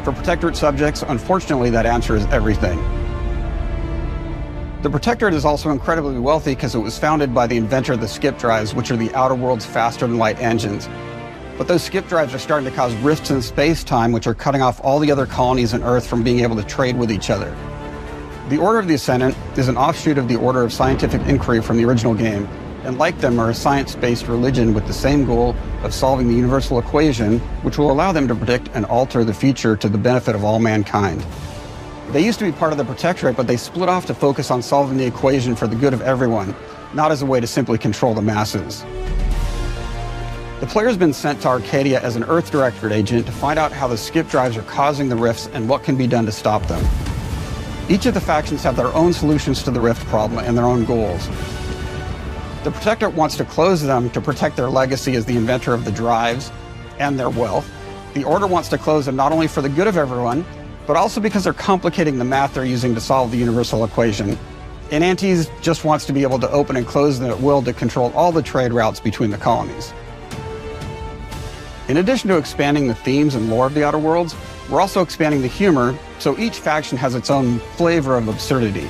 For Protectorate subjects, unfortunately, that answer is everything. The Protectorate is also incredibly wealthy because it was founded by the inventor of the skip drives, which are the Outer World's faster-than-light engines. But those skip drives are starting to cause rifts in space-time, which are cutting off all the other colonies on Earth from being able to trade with each other. The Order of the Ascendant is an offshoot of the Order of Scientific Inquiry from the original game, and like them are a science-based religion with the same goal of solving the universal equation, which will allow them to predict and alter the future to the benefit of all mankind. They used to be part of the Protectorate, but they split off to focus on solving the equation for the good of everyone, not as a way to simply control the masses. The player's been sent to Arcadia as an Earth Directorate agent to find out how the skip drives are causing the rifts and what can be done to stop them. Each of the factions have their own solutions to the rift problem and their own goals. The Protectorate wants to close them to protect their legacy as the inventor of the drives and their wealth. The Order wants to close them not only for the good of everyone, but also because they're complicating the math they're using to solve the universal equation. And Antes just wants to be able to open and close them at will to control all the trade routes between the colonies. In addition to expanding the themes and lore of the Outer Worlds, we're also expanding the humor, so each faction has its own flavor of absurdity.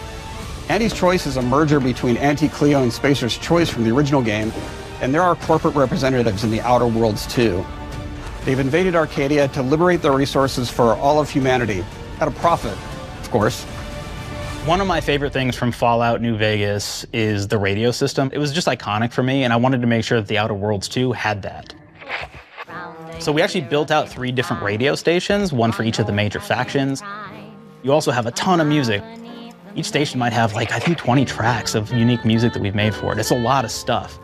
Anti's Choice is a merger between Anti-Cleo and Spacer's Choice from the original game, and there are corporate representatives in the Outer Worlds too. They've invaded Arcadia to liberate their resources for all of humanity, at a profit, of course. One of my favorite things from Fallout New Vegas is the radio system. It was just iconic for me, and I wanted to make sure that the Outer Worlds 2 had that. So we actually built out 3 different radio stations, one for each of the major factions. You also have a ton of music. Each station might have, like, I think 20 tracks of unique music that we've made for it. It's a lot of stuff.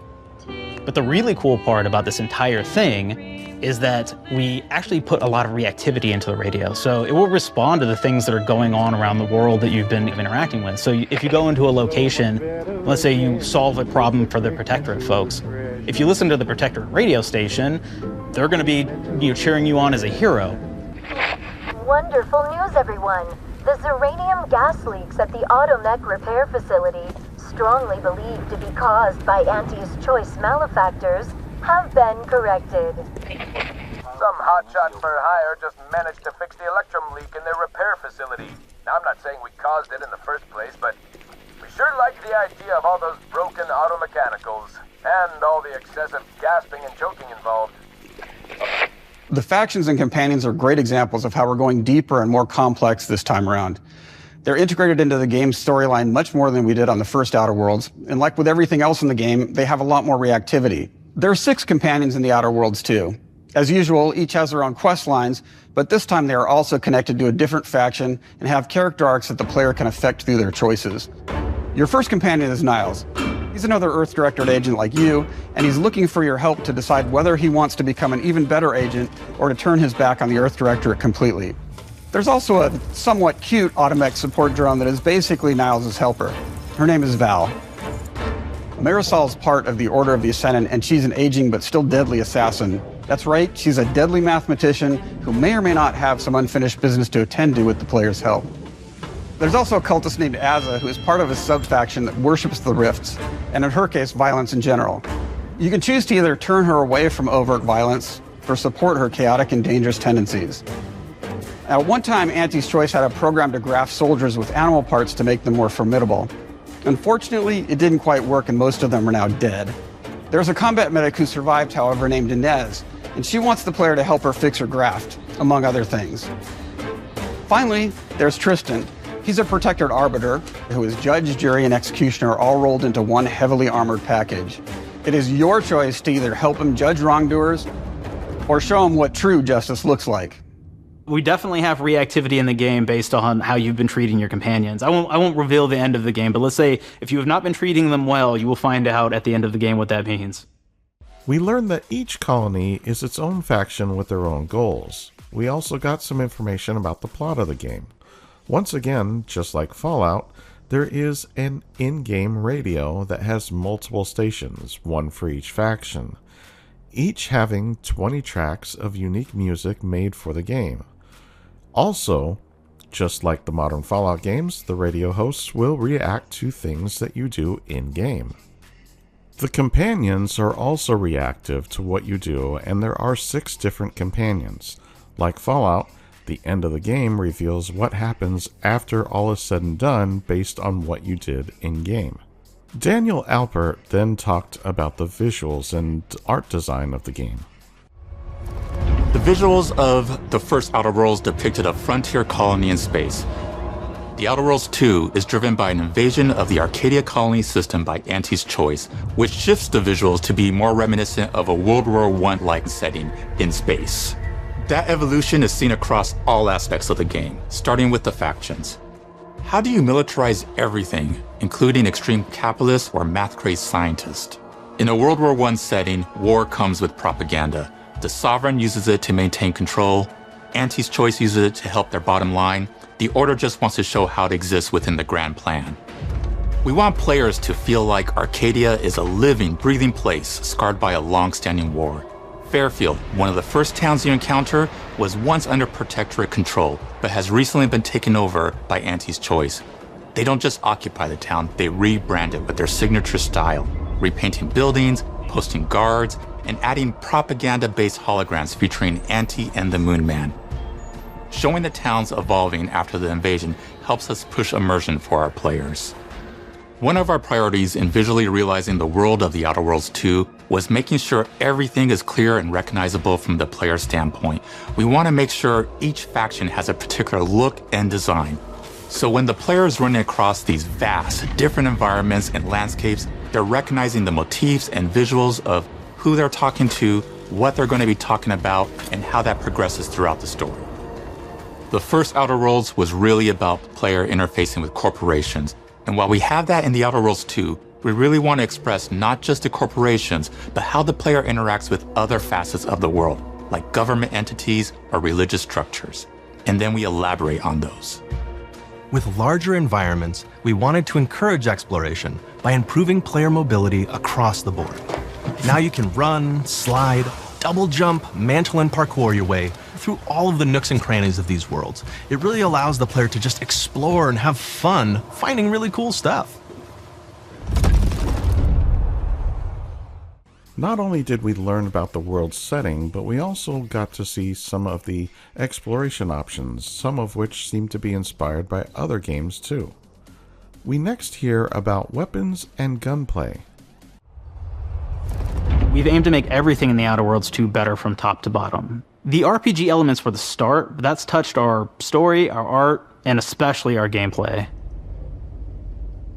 But the really cool part about this entire thing is that we actually put a lot of reactivity into the radio. So it will respond to the things that are going on around the world that you've been interacting with. So if you go into a location, let's say you solve a problem for the Protectorate folks, if you listen to the Protectorate radio station, they're going to be cheering you on as a hero. Wonderful news, everyone. The Zeranium gas leaks at the Automech repair facility, strongly believed to be caused by Anti's Choice malefactors, have been corrected. Some hotshot for hire just managed to fix the electrum leak in their repair facility. Now, I'm not saying we caused it in the first place, but we sure like the idea of all those broken automechanicals and all the excessive gasping and choking involved. The factions and companions are great examples of how we're going deeper and more complex this time around. They're integrated into the game's storyline much more than we did on the first Outer Worlds, and like with everything else in the game, they have a lot more reactivity. There are 6 companions in the Outer Worlds too. As usual, each has their own quest lines, but this time they are also connected to a different faction and have character arcs that the player can affect through their choices. Your first companion is Niles. He's another Earth Directorate agent like you, and he's looking for your help to decide whether he wants to become an even better agent or to turn his back on the Earth Directorate completely. There's also a somewhat cute Automech support drone that is basically Niles' helper. Her name is Val. Marisol's part of the Order of the Ascendant, and she's an aging but still deadly assassin. That's right, she's a deadly mathematician who may or may not have some unfinished business to attend to with the player's help. There's also a cultist named Azza, who is part of a sub-faction that worships the Rifts, and in her case, violence in general. You can choose to either turn her away from overt violence or support her chaotic and dangerous tendencies. Now, at one time, Anti's Choice had a program to graft soldiers with animal parts to make them more formidable. Unfortunately, it didn't quite work, and most of them are now dead. There's a combat medic who survived, however, named Inez, and she wants the player to help her fix her graft, among other things. Finally, there's Tristan. He's a Protectorate Arbiter, who is judge, jury, and executioner all rolled into one heavily armored package. It is your choice to either help him judge wrongdoers or show him what true justice looks like. We definitely have reactivity in the game based on how you've been treating your companions. I won't reveal the end of the game, but let's say if you have not been treating them well, you will find out at the end of the game what that means. We learned that each colony is its own faction with their own goals. We also got some information about the plot of the game. Once again, just like Fallout, there is an in-game radio that has multiple stations, one for each faction, each having 20 tracks of unique music made for the game. Also, just like the modern Fallout games, the radio hosts will react to things that you do in-game. The companions are also reactive to what you do, and there are 6 different companions. Like Fallout, the end of the game reveals what happens after all is said and done based on what you did in-game. Daniel Alpert then talked about the visuals and art design of the game. The visuals of the first Outer Worlds depicted a frontier colony in space. The Outer Worlds 2 is driven by an invasion of the Arcadia colony system by Anti's Choice, which shifts the visuals to be more reminiscent of a World War I-like setting in space. That evolution is seen across all aspects of the game, starting with the factions. How do you militarize everything, including extreme capitalists or math-crazed scientists? In a World War I setting, war comes with propaganda. The Sovereign uses it to maintain control, Anti's Choice uses it to help their bottom line, the Order just wants to show how it exists within the grand plan. We want players to feel like Arcadia is a living, breathing place scarred by a long-standing war. Fairfield, one of the first towns you encounter, was once under Protectorate control, but has recently been taken over by Anti's Choice. They don't just occupy the town, they rebrand it with their signature style, repainting buildings, posting guards, and adding propaganda-based holograms featuring Anti and the Moon Man. Showing the towns evolving after the invasion helps us push immersion for our players. One of our priorities in visually realizing the world of The Outer Worlds 2 was making sure everything is clear and recognizable from the player standpoint. We want to make sure each faction has a particular look and design. So when the player is running across these vast, different environments and landscapes, they're recognizing the motifs and visuals of who they're talking to, what they're going to be talking about, and how that progresses throughout the story. The first Outer Worlds was really about player interfacing with corporations. And while we have that in The Outer Worlds 2, we really want to express not just the corporations, but how the player interacts with other facets of the world, like government entities or religious structures. And then we elaborate on those. With larger environments, we wanted to encourage exploration by improving player mobility across the board. Now you can run, slide, double jump, mantle and parkour your way through all of the nooks and crannies of these worlds. It really allows the player to just explore and have fun finding really cool stuff. Not only did we learn about the world's setting, but we also got to see some of the exploration options, some of which seem to be inspired by other games too. We next hear about weapons and gunplay. We've aimed to make everything in The Outer Worlds 2 better from top to bottom. The RPG elements were the start, but that's touched our story, our art, and especially our gameplay.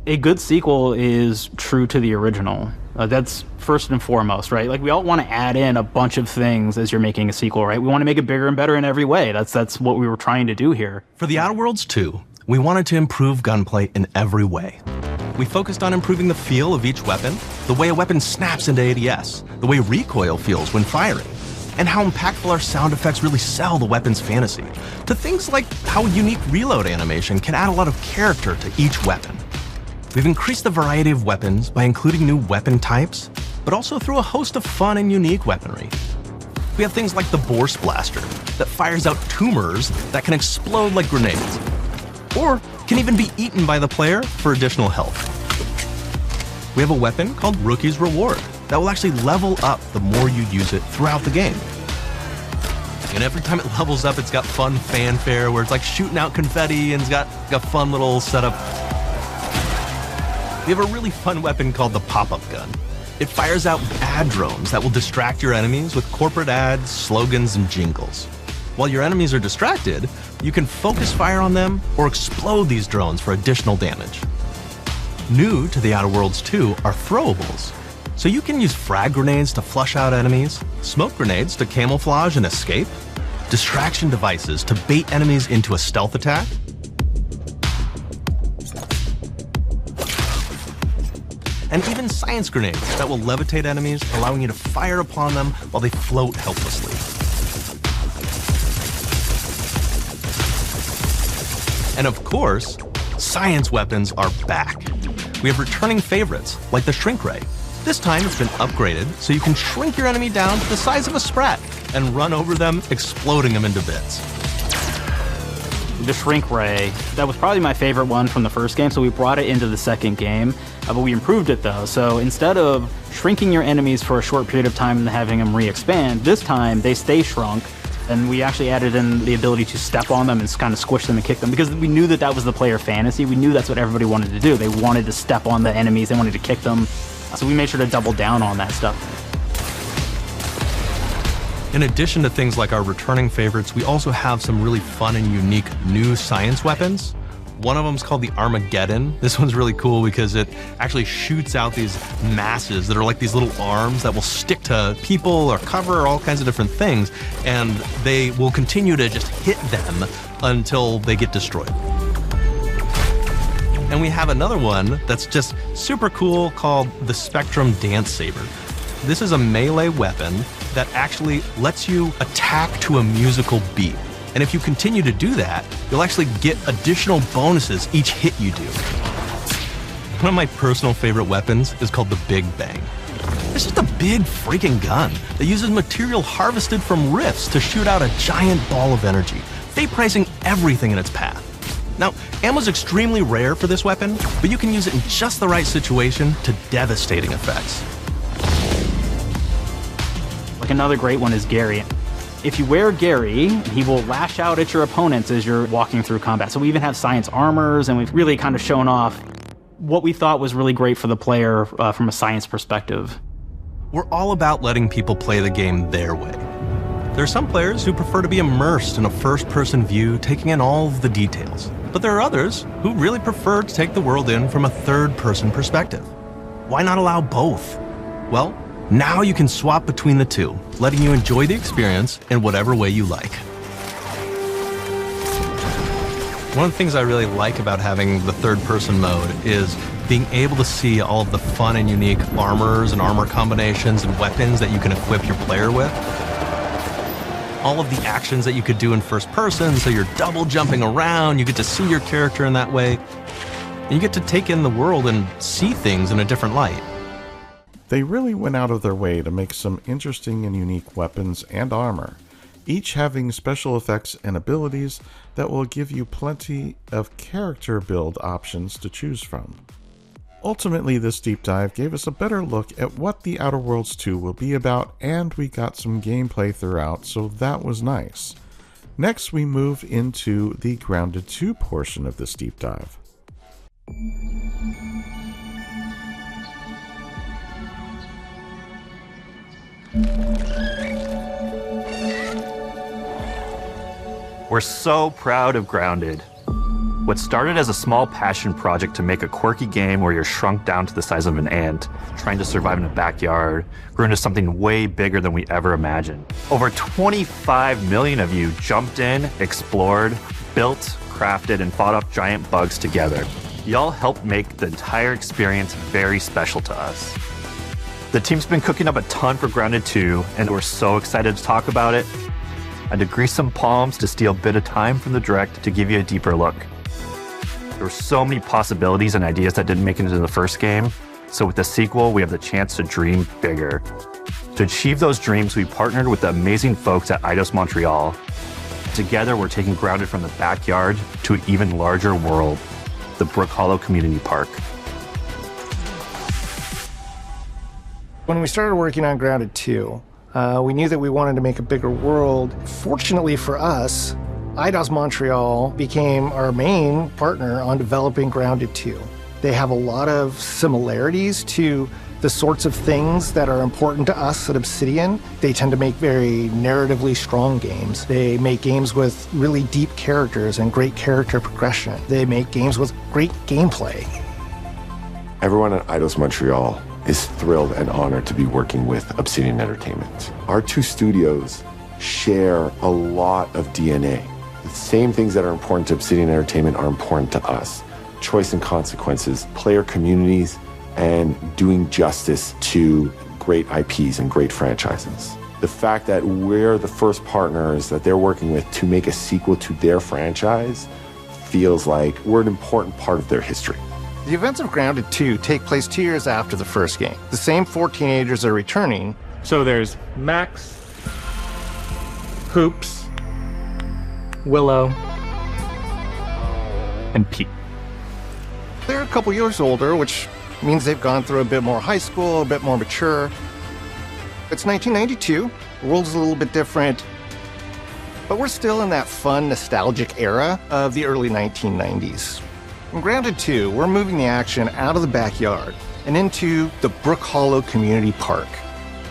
A good sequel is true to the original. That's first and foremost, right? Like, we all want to add in a bunch of things as you're making a sequel, right? We want to make it bigger and better in every way. That's what we were trying to do here. For The Outer Worlds 2, we wanted to improve gunplay in every way. We focused on improving the feel of each weapon, the way a weapon snaps into ADS, the way recoil feels when firing, and how impactful our sound effects really sell the weapon's fantasy, to things like how unique reload animation can add a lot of character to each weapon. We've increased the variety of weapons by including new weapon types, but also through a host of fun and unique weaponry. We have things like the Borscht Blaster that fires out tumors that can explode like grenades, or can even be eaten by the player for additional health. We have a weapon called Rookie's Reward that will actually level up the more you use it throughout the game. And every time it levels up, it's got fun fanfare where it's like shooting out confetti and it's got a fun little setup. We have a really fun weapon called the Pop-Up Gun. It fires out ad drones that will distract your enemies with corporate ads, slogans, and jingles. While your enemies are distracted, you can focus fire on them or explode these drones for additional damage. New to The Outer Worlds 2 are throwables. So you can use frag grenades to flush out enemies, smoke grenades to camouflage and escape, distraction devices to bait enemies into a stealth attack, and even science grenades that will levitate enemies, allowing you to fire upon them while they float helplessly. And of course, science weapons are back. We have returning favorites, like the Shrink Ray. This time it's been upgraded so you can shrink your enemy down to the size of a sprat and run over them, exploding them into bits. The Shrink Ray, that was probably my favorite one from the first game, so we brought it into the second game, but we improved it though. So instead of shrinking your enemies for a short period of time and having them re-expand, this time they stay shrunk, and we actually added in the ability to step on them and kind of squish them and kick them, because we knew that that was the player fantasy. We knew that's what everybody wanted to do. They wanted to step on the enemies, they wanted to kick them, so we made sure to double down on that stuff. In addition to things like our returning favorites, we also have some really fun and unique new science weapons. One of them is called the Armageddon. This one's really cool because it actually shoots out these masses that are like these little arms that will stick to people or cover or all kinds of different things, and they will continue to just hit them until they get destroyed. And we have another one that's just super cool called the Spectrum Dance Saber. This is a melee weapon that actually lets you attack to a musical beat. And if you continue to do that, you'll actually get additional bonuses each hit you do. One of my personal favorite weapons is called the Big Bang. It's just a big freaking gun that uses material harvested from rifts to shoot out a giant ball of energy, vaporizing everything in its path. Now, ammo's extremely rare for this weapon, but you can use it in just the right situation to devastating effects. Like another great one is Gary. If you wear Gary, he will lash out at your opponents as you're walking through combat. So we even have science armors, and we've really kind of shown off what we thought was really great for the player from a science perspective. We're all about letting people play the game their way. There are some players who prefer to be immersed in a first-person view, taking in all of the details. But there are others who really prefer to take the world in from a third-person perspective. Why not allow both? Well, now you can swap between the two, letting you enjoy the experience in whatever way you like. One of the things I really like about having the third-person mode is being able to see all of the fun and unique armors and armor combinations and weapons that you can equip your player with. All of the actions that you could do in first person, so you're double jumping around, you get to see your character in that way. And you get to take in the world and see things in a different light. They really went out of their way to make some interesting and unique weapons and armor, each having special effects and abilities that will give you plenty of character build options to choose from. Ultimately, this deep dive gave us a better look at what The Outer Worlds 2 will be about, and we got some gameplay throughout, so that was nice. Next, we move into the Grounded 2 portion of this deep dive. We're so proud of Grounded. What started as a small passion project to make a quirky game where you're shrunk down to the size of an ant, trying to survive in a backyard, grew into something way bigger than we ever imagined. Over 25 million of you jumped in, explored, built, crafted, and fought off giant bugs together. Y'all helped make the entire experience very special to us. The team's been cooking up a ton for Grounded 2, and we're so excited to talk about it. I had to grease some palms to steal a bit of time from the direct to give you a deeper look. There were so many possibilities and ideas that didn't make it into the first game, so with the sequel, we have the chance to dream bigger. To achieve those dreams, we partnered with the amazing folks at Eidos Montreal. Together, we're taking Grounded from the backyard to an even larger world, the Brook Hollow Community Park. When we started working on Grounded 2, we knew that we wanted to make a bigger world. Fortunately for us, Eidos Montreal became our main partner on developing Grounded 2. They have a lot of similarities to the sorts of things that are important to us at Obsidian. They tend to make very narratively strong games. They make games with really deep characters and great character progression. They make games with great gameplay. Everyone at Eidos Montreal is thrilled and honored to be working with Obsidian Entertainment. Our two studios share a lot of DNA. The same things that are important to Obsidian Entertainment are important to us. Choice and consequences, player communities, and doing justice to great IPs and great franchises. The fact that we're the first partners that they're working with to make a sequel to their franchise feels like we're an important part of their history. The events of Grounded 2 take place 2 years after the first game. The same 4 teenagers are returning. So there's Max, Hoops, Willow, and Pete. They're a couple years older, which means they've gone through a bit more high school, a bit more mature. It's 1992. The world's a little bit different, but we're still in that fun, nostalgic era of the early 1990s. In Grounded 2, we're moving the action out of the backyard and into the Brook Hollow Community Park.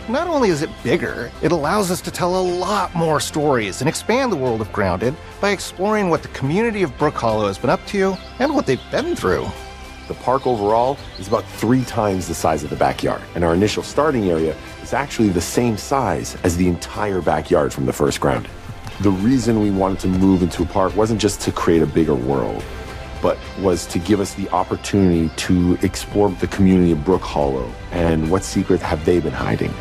Not only is it bigger, it allows us to tell a lot more stories and expand the world of Grounded by exploring what the community of Brook Hollow has been up to and what they've been through. The park overall is about 3 times the size of the backyard, and our initial starting area is actually the same size as the entire backyard from the first Grounded. The reason we wanted to move into a park wasn't just to create a bigger world, but was to give us the opportunity to explore the community of Brook Hollow and what secrets have they been hiding.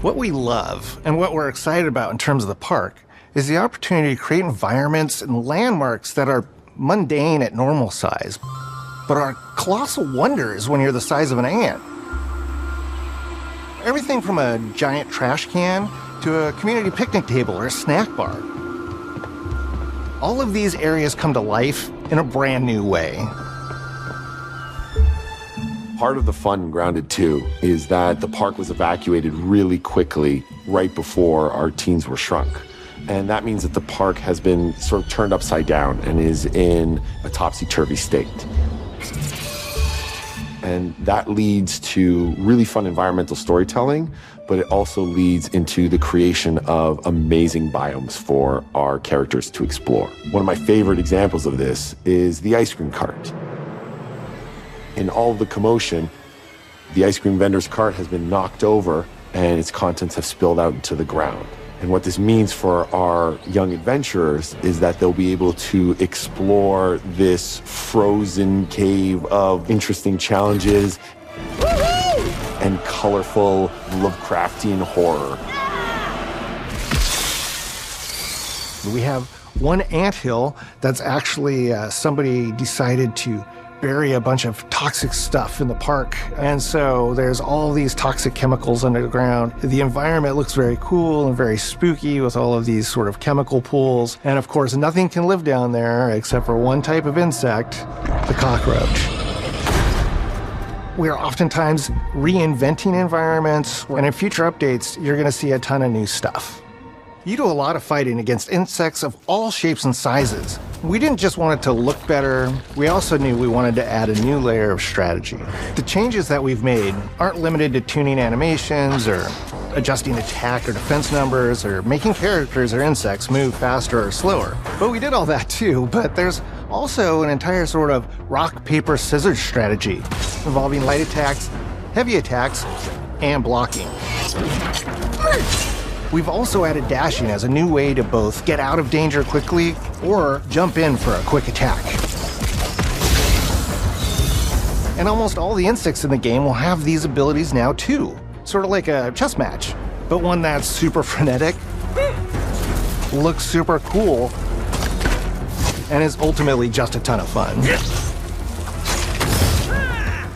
What we love and what we're excited about in terms of the park is the opportunity to create environments and landmarks that are mundane at normal size, but are colossal wonders when you're the size of an ant. Everything from a giant trash can to a community picnic table or a snack bar. all of these areas come to life in a brand new way. Part of the fun in Grounded 2 is that the park was evacuated really quickly right before our teens were shrunk. And that means that the park has been sort of turned upside down and is in a topsy-turvy state. And that leads to really fun environmental storytelling, but it also leads into the creation of amazing biomes for our characters to explore. One of my favorite examples of this is the ice cream cart. In all of the commotion, the ice cream vendor's cart has been knocked over and its contents have spilled out into the ground. And what this means for our young adventurers is that they'll be able to explore this frozen cave of interesting challenges and colorful Lovecraftian horror. We have one anthill that's actually somebody decided to bury a bunch of toxic stuff in the park. And so there's all these toxic chemicals underground. The environment looks very cool and very spooky with all of these sort of chemical pools. And of course, nothing can live down there except for one type of insect, the cockroach. We are oftentimes reinventing environments, and in future updates, you're going to see a ton of new stuff. You do a lot of fighting against insects of all shapes and sizes. We didn't just want it to look better, we also knew we wanted to add a new layer of strategy. The changes that we've made aren't limited to tuning animations or adjusting attack or defense numbers or making characters or insects move faster or slower. But we did all that too, but there's also an entire sort of rock, paper, scissors strategy involving light attacks, heavy attacks, and blocking. We've also added dashing as a new way to both get out of danger quickly or jump in for a quick attack. And almost all the insects in the game will have these abilities now too. Sort of like a chess match, but one that's super frenetic, looks super cool, and is ultimately just a ton of fun.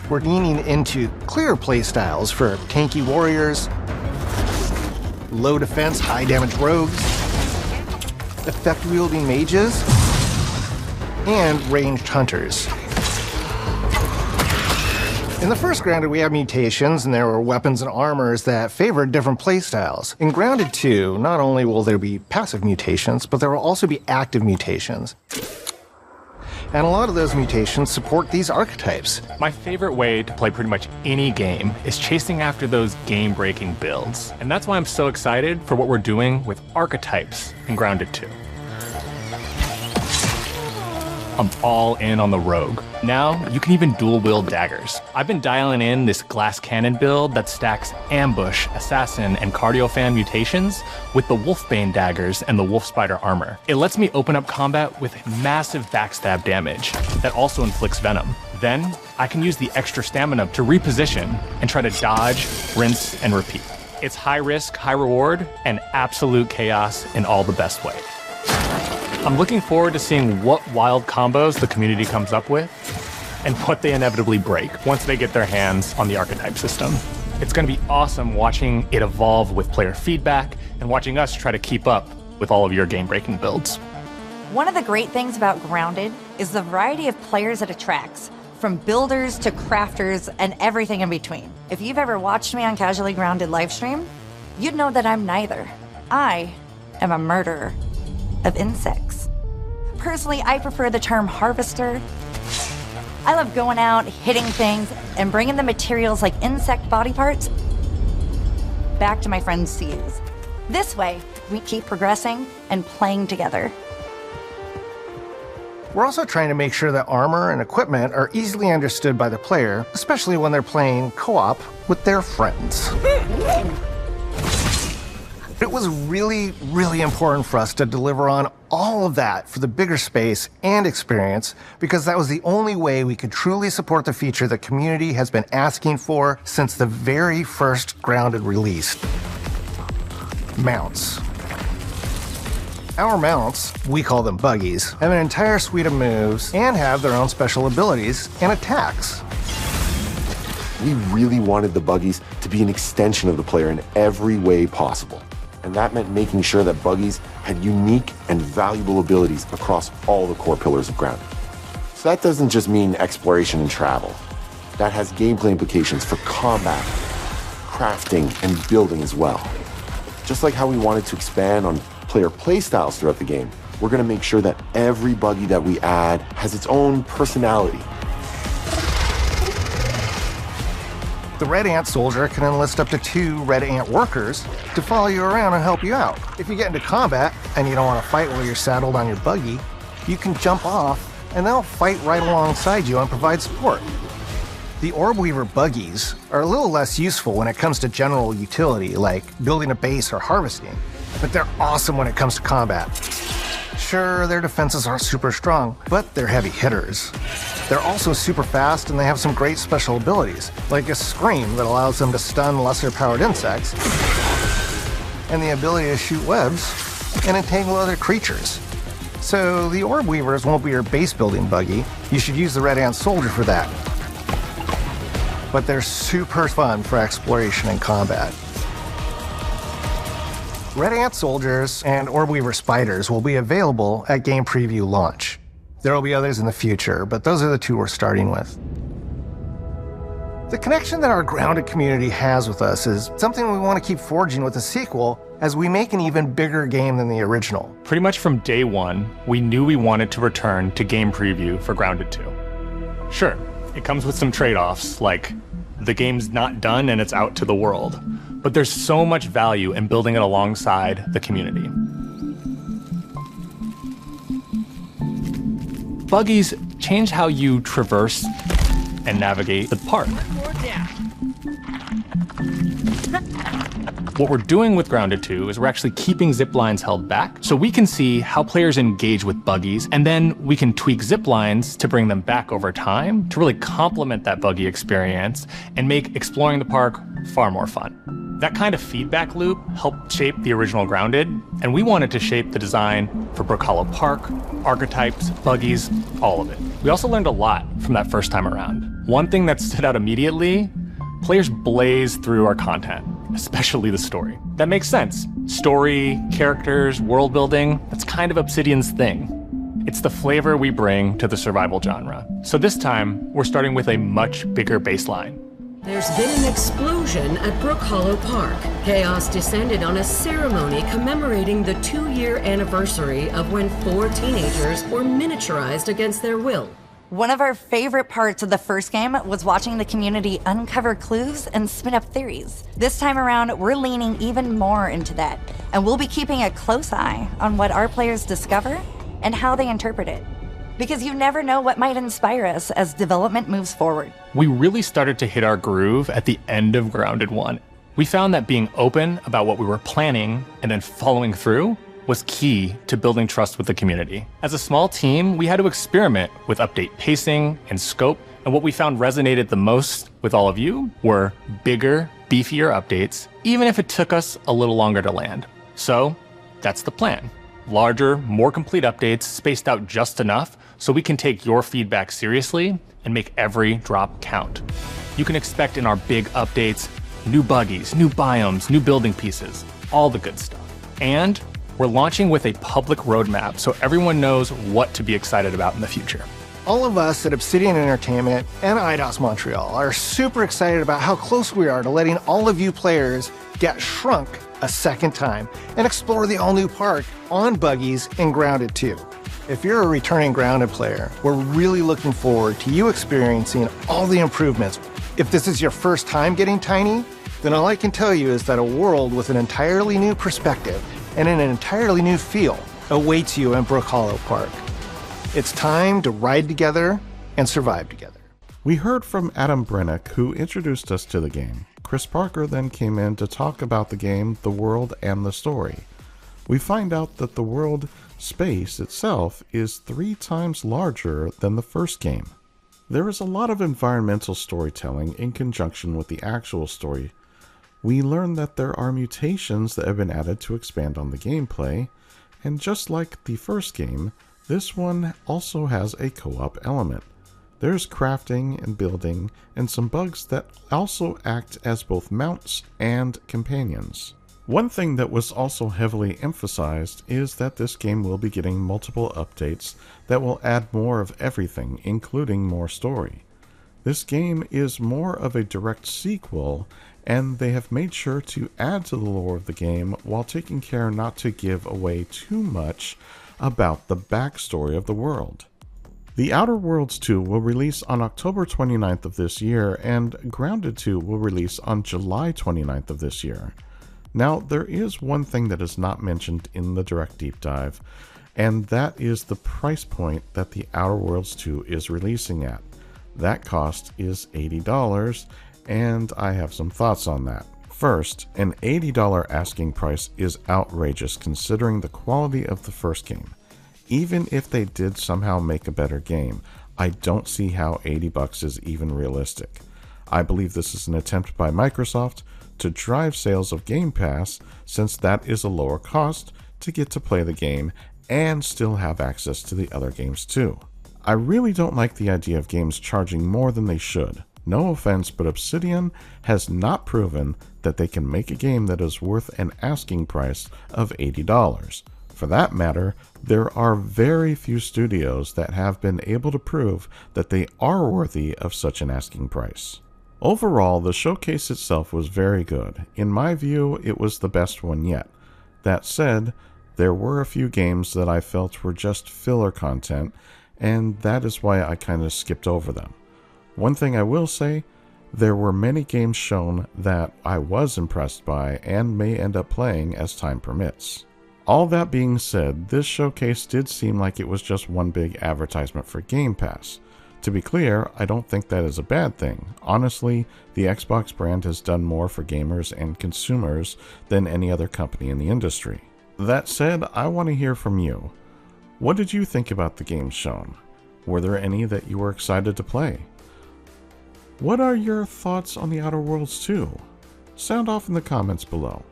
We're leaning into clear playstyles for tanky warriors, low defense, high damage rogues, effect-wielding mages, and ranged hunters. In the first Grounded, we had mutations, and there were weapons and armors that favored different playstyles. In Grounded 2, not only will there be passive mutations, but there will also be active mutations. And a lot of those mutations support these archetypes. My favorite way to play pretty much any game is chasing after those game-breaking builds. And that's why I'm so excited for what we're doing with archetypes in Grounded 2. I'm all in on the rogue. Now, you can even dual-wield daggers. I've been dialing in this glass cannon build that stacks ambush, assassin, and cardiofan mutations with the wolfbane daggers and the wolf spider armor. It lets me open up combat with massive backstab damage that also inflicts venom. Then, I can use the extra stamina to reposition and try to dodge, rinse, and repeat. It's high risk, high reward, and absolute chaos in all the best ways. I'm looking forward to seeing what wild combos the community comes up with and what they inevitably break once they get their hands on the archetype system. It's going to be awesome watching it evolve with player feedback and watching us try to keep up with all of your game-breaking builds. One of the great things about Grounded is the variety of players it attracts, from builders to crafters and everything in between. If you've ever watched me on Casually Grounded livestream, you'd know that I'm neither. I am a murderer of insects. Personally, I prefer the term harvester. I love going out, hitting things, and bringing the materials like insect body parts back to my friends to use. This way, we keep progressing and playing together. We're also trying to make sure that armor and equipment are easily understood by the player, especially when they're playing co-op with their friends. It was really, really important for us to deliver on all of that for the bigger space and experience, because that was the only way we could truly support the feature the community has been asking for since the very first Grounded release. Mounts. Our mounts, we call them buggies, have an entire suite of moves and have their own special abilities and attacks. We really wanted the buggies to be an extension of the player in every way possible. And that meant making sure that buggies had unique and valuable abilities across all the core pillars of Grounded. So that doesn't just mean exploration and travel. That has gameplay implications for combat, crafting, and building as well. Just like how we wanted to expand on player playstyles throughout the game, we're going to make sure that every buggy that we add has its own personality. The Red Ant soldier can enlist up to 2 Red Ant workers to follow you around and help you out. If you get into combat and you don't want to fight while you're saddled on your buggy, you can jump off and they'll fight right alongside you and provide support. The Orb Weaver buggies are a little less useful when it comes to general utility, like building a base or harvesting, but they're awesome when it comes to combat. Sure, their defenses aren't super strong, but they're heavy hitters. They're also super fast and they have some great special abilities, like a scream that allows them to stun lesser-powered insects, and the ability to shoot webs and entangle other creatures. So the Orb Weavers won't be your base-building buggy. You should use the Red Ant Soldier for that. But they're super fun for exploration and combat. Red Ant Soldiers and Orb Weaver Spiders will be available at game preview launch. There will be others in the future, but those are the 2 we're starting with. The connection that our Grounded community has with us is something we want to keep forging with the sequel as we make an even bigger game than the original. Pretty much from day one, we knew we wanted to return to game preview for Grounded 2. Sure, it comes with some trade-offs, like the game's not done and it's out to the world, but there's so much value in building it alongside the community. Buggies change how you traverse and navigate the park. What we're doing with Grounded 2 is we're actually keeping zip lines held back so we can see how players engage with buggies, and then we can tweak zip lines to bring them back over time to really complement that buggy experience and make exploring the park far more fun. That kind of feedback loop helped shape the original Grounded, and we wanted to shape the design for Brook Hollow Park, archetypes, buggies, all of it. We also learned a lot from that first time around. One thing that stood out immediately, players blaze through our content, especially the story. That makes sense. Story, characters, world building, that's kind of Obsidian's thing. It's the flavor we bring to the survival genre. So this time, we're starting with a much bigger baseline. There's been an explosion at Brook Hollow Park. Chaos descended on a ceremony commemorating the 2-year anniversary of when 4 teenagers were miniaturized against their will. One of our favorite parts of the first game was watching the community uncover clues and spin up theories. This time around, we're leaning even more into that, and we'll be keeping a close eye on what our players discover and how they interpret it. Because you never know what might inspire us as development moves forward. We really started to hit our groove at the end of Grounded 1. We found that being open about what we were planning and then following through was key to building trust with the community. As a small team, we had to experiment with update pacing and scope, and what we found resonated the most with all of you were bigger, beefier updates, even if it took us a little longer to land. So that's the plan. Larger, more complete updates spaced out just enough so we can take your feedback seriously and make every drop count. You can expect in our big updates, new buggies, new biomes, new building pieces, all the good stuff. And we're launching with a public roadmap so everyone knows what to be excited about in the future. All of us at Obsidian Entertainment and Eidos Montreal are super excited about how close we are to letting all of you players get shrunk a second time and explore the all-new park on buggies in Grounded 2. If you're a returning Grounded player, we're really looking forward to you experiencing all the improvements. If this is your first time getting Tiny, then all I can tell you is that a world with an entirely new perspective and an entirely new feel awaits you in Brook Hollow Park. It's time to ride together and survive together. We heard from Adam Brennick, who introduced us to the game. Chris Parker then came in to talk about the game, the world, and the story. We find out that the world space itself is 3 times larger than the first game. There is a lot of environmental storytelling in conjunction with the actual story. We learn that there are mutations that have been added to expand on the gameplay, and just like the first game, this one also has a co-op element. There's crafting and building, and some bugs that also act as both mounts and companions. One thing that was also heavily emphasized is that this game will be getting multiple updates that will add more of everything, including more story. This game is more of a direct sequel, and they have made sure to add to the lore of the game while taking care not to give away too much about the backstory of the world. The Outer Worlds 2 will release on October 29th of this year, and Grounded 2 will release on July 29th of this year. Now, there is one thing that is not mentioned in the Direct Deep Dive, and that is the price point that the Outer Worlds 2 is releasing at. That cost is $80, and I have some thoughts on that. First, an $80 asking price is outrageous considering the quality of the first game. Even if they did somehow make a better game, I don't see how $80 is even realistic. I believe this is an attempt by Microsoft to drive sales of Game Pass, since that is a lower cost to get to play the game and still have access to the other games too. I really don't like the idea of games charging more than they should. No offense, but Obsidian has not proven that they can make a game that is worth an asking price of $80. For that matter, there are very few studios that have been able to prove that they are worthy of such an asking price. Overall, the showcase itself was very good. In my view, it was the best one yet. That said, there were a few games that I felt were just filler content, and that is why I kind of skipped over them. One thing I will say, there were many games shown that I was impressed by and may end up playing as time permits. All that being said, this showcase did seem like it was just one big advertisement for Game Pass. To be clear, I don't think that is a bad thing. Honestly, the Xbox brand has done more for gamers and consumers than any other company in the industry. That said, I want to hear from you. What did you think about the games shown? Were there any that you were excited to play? What are your thoughts on the Outer Worlds 2? Sound off in the comments below.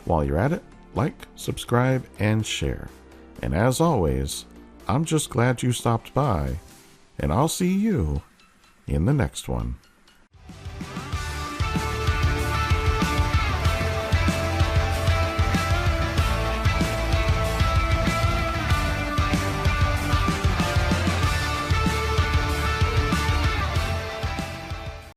While you're at it, like, subscribe, and share. And as always, I'm just glad you stopped by, and I'll see you in the next one.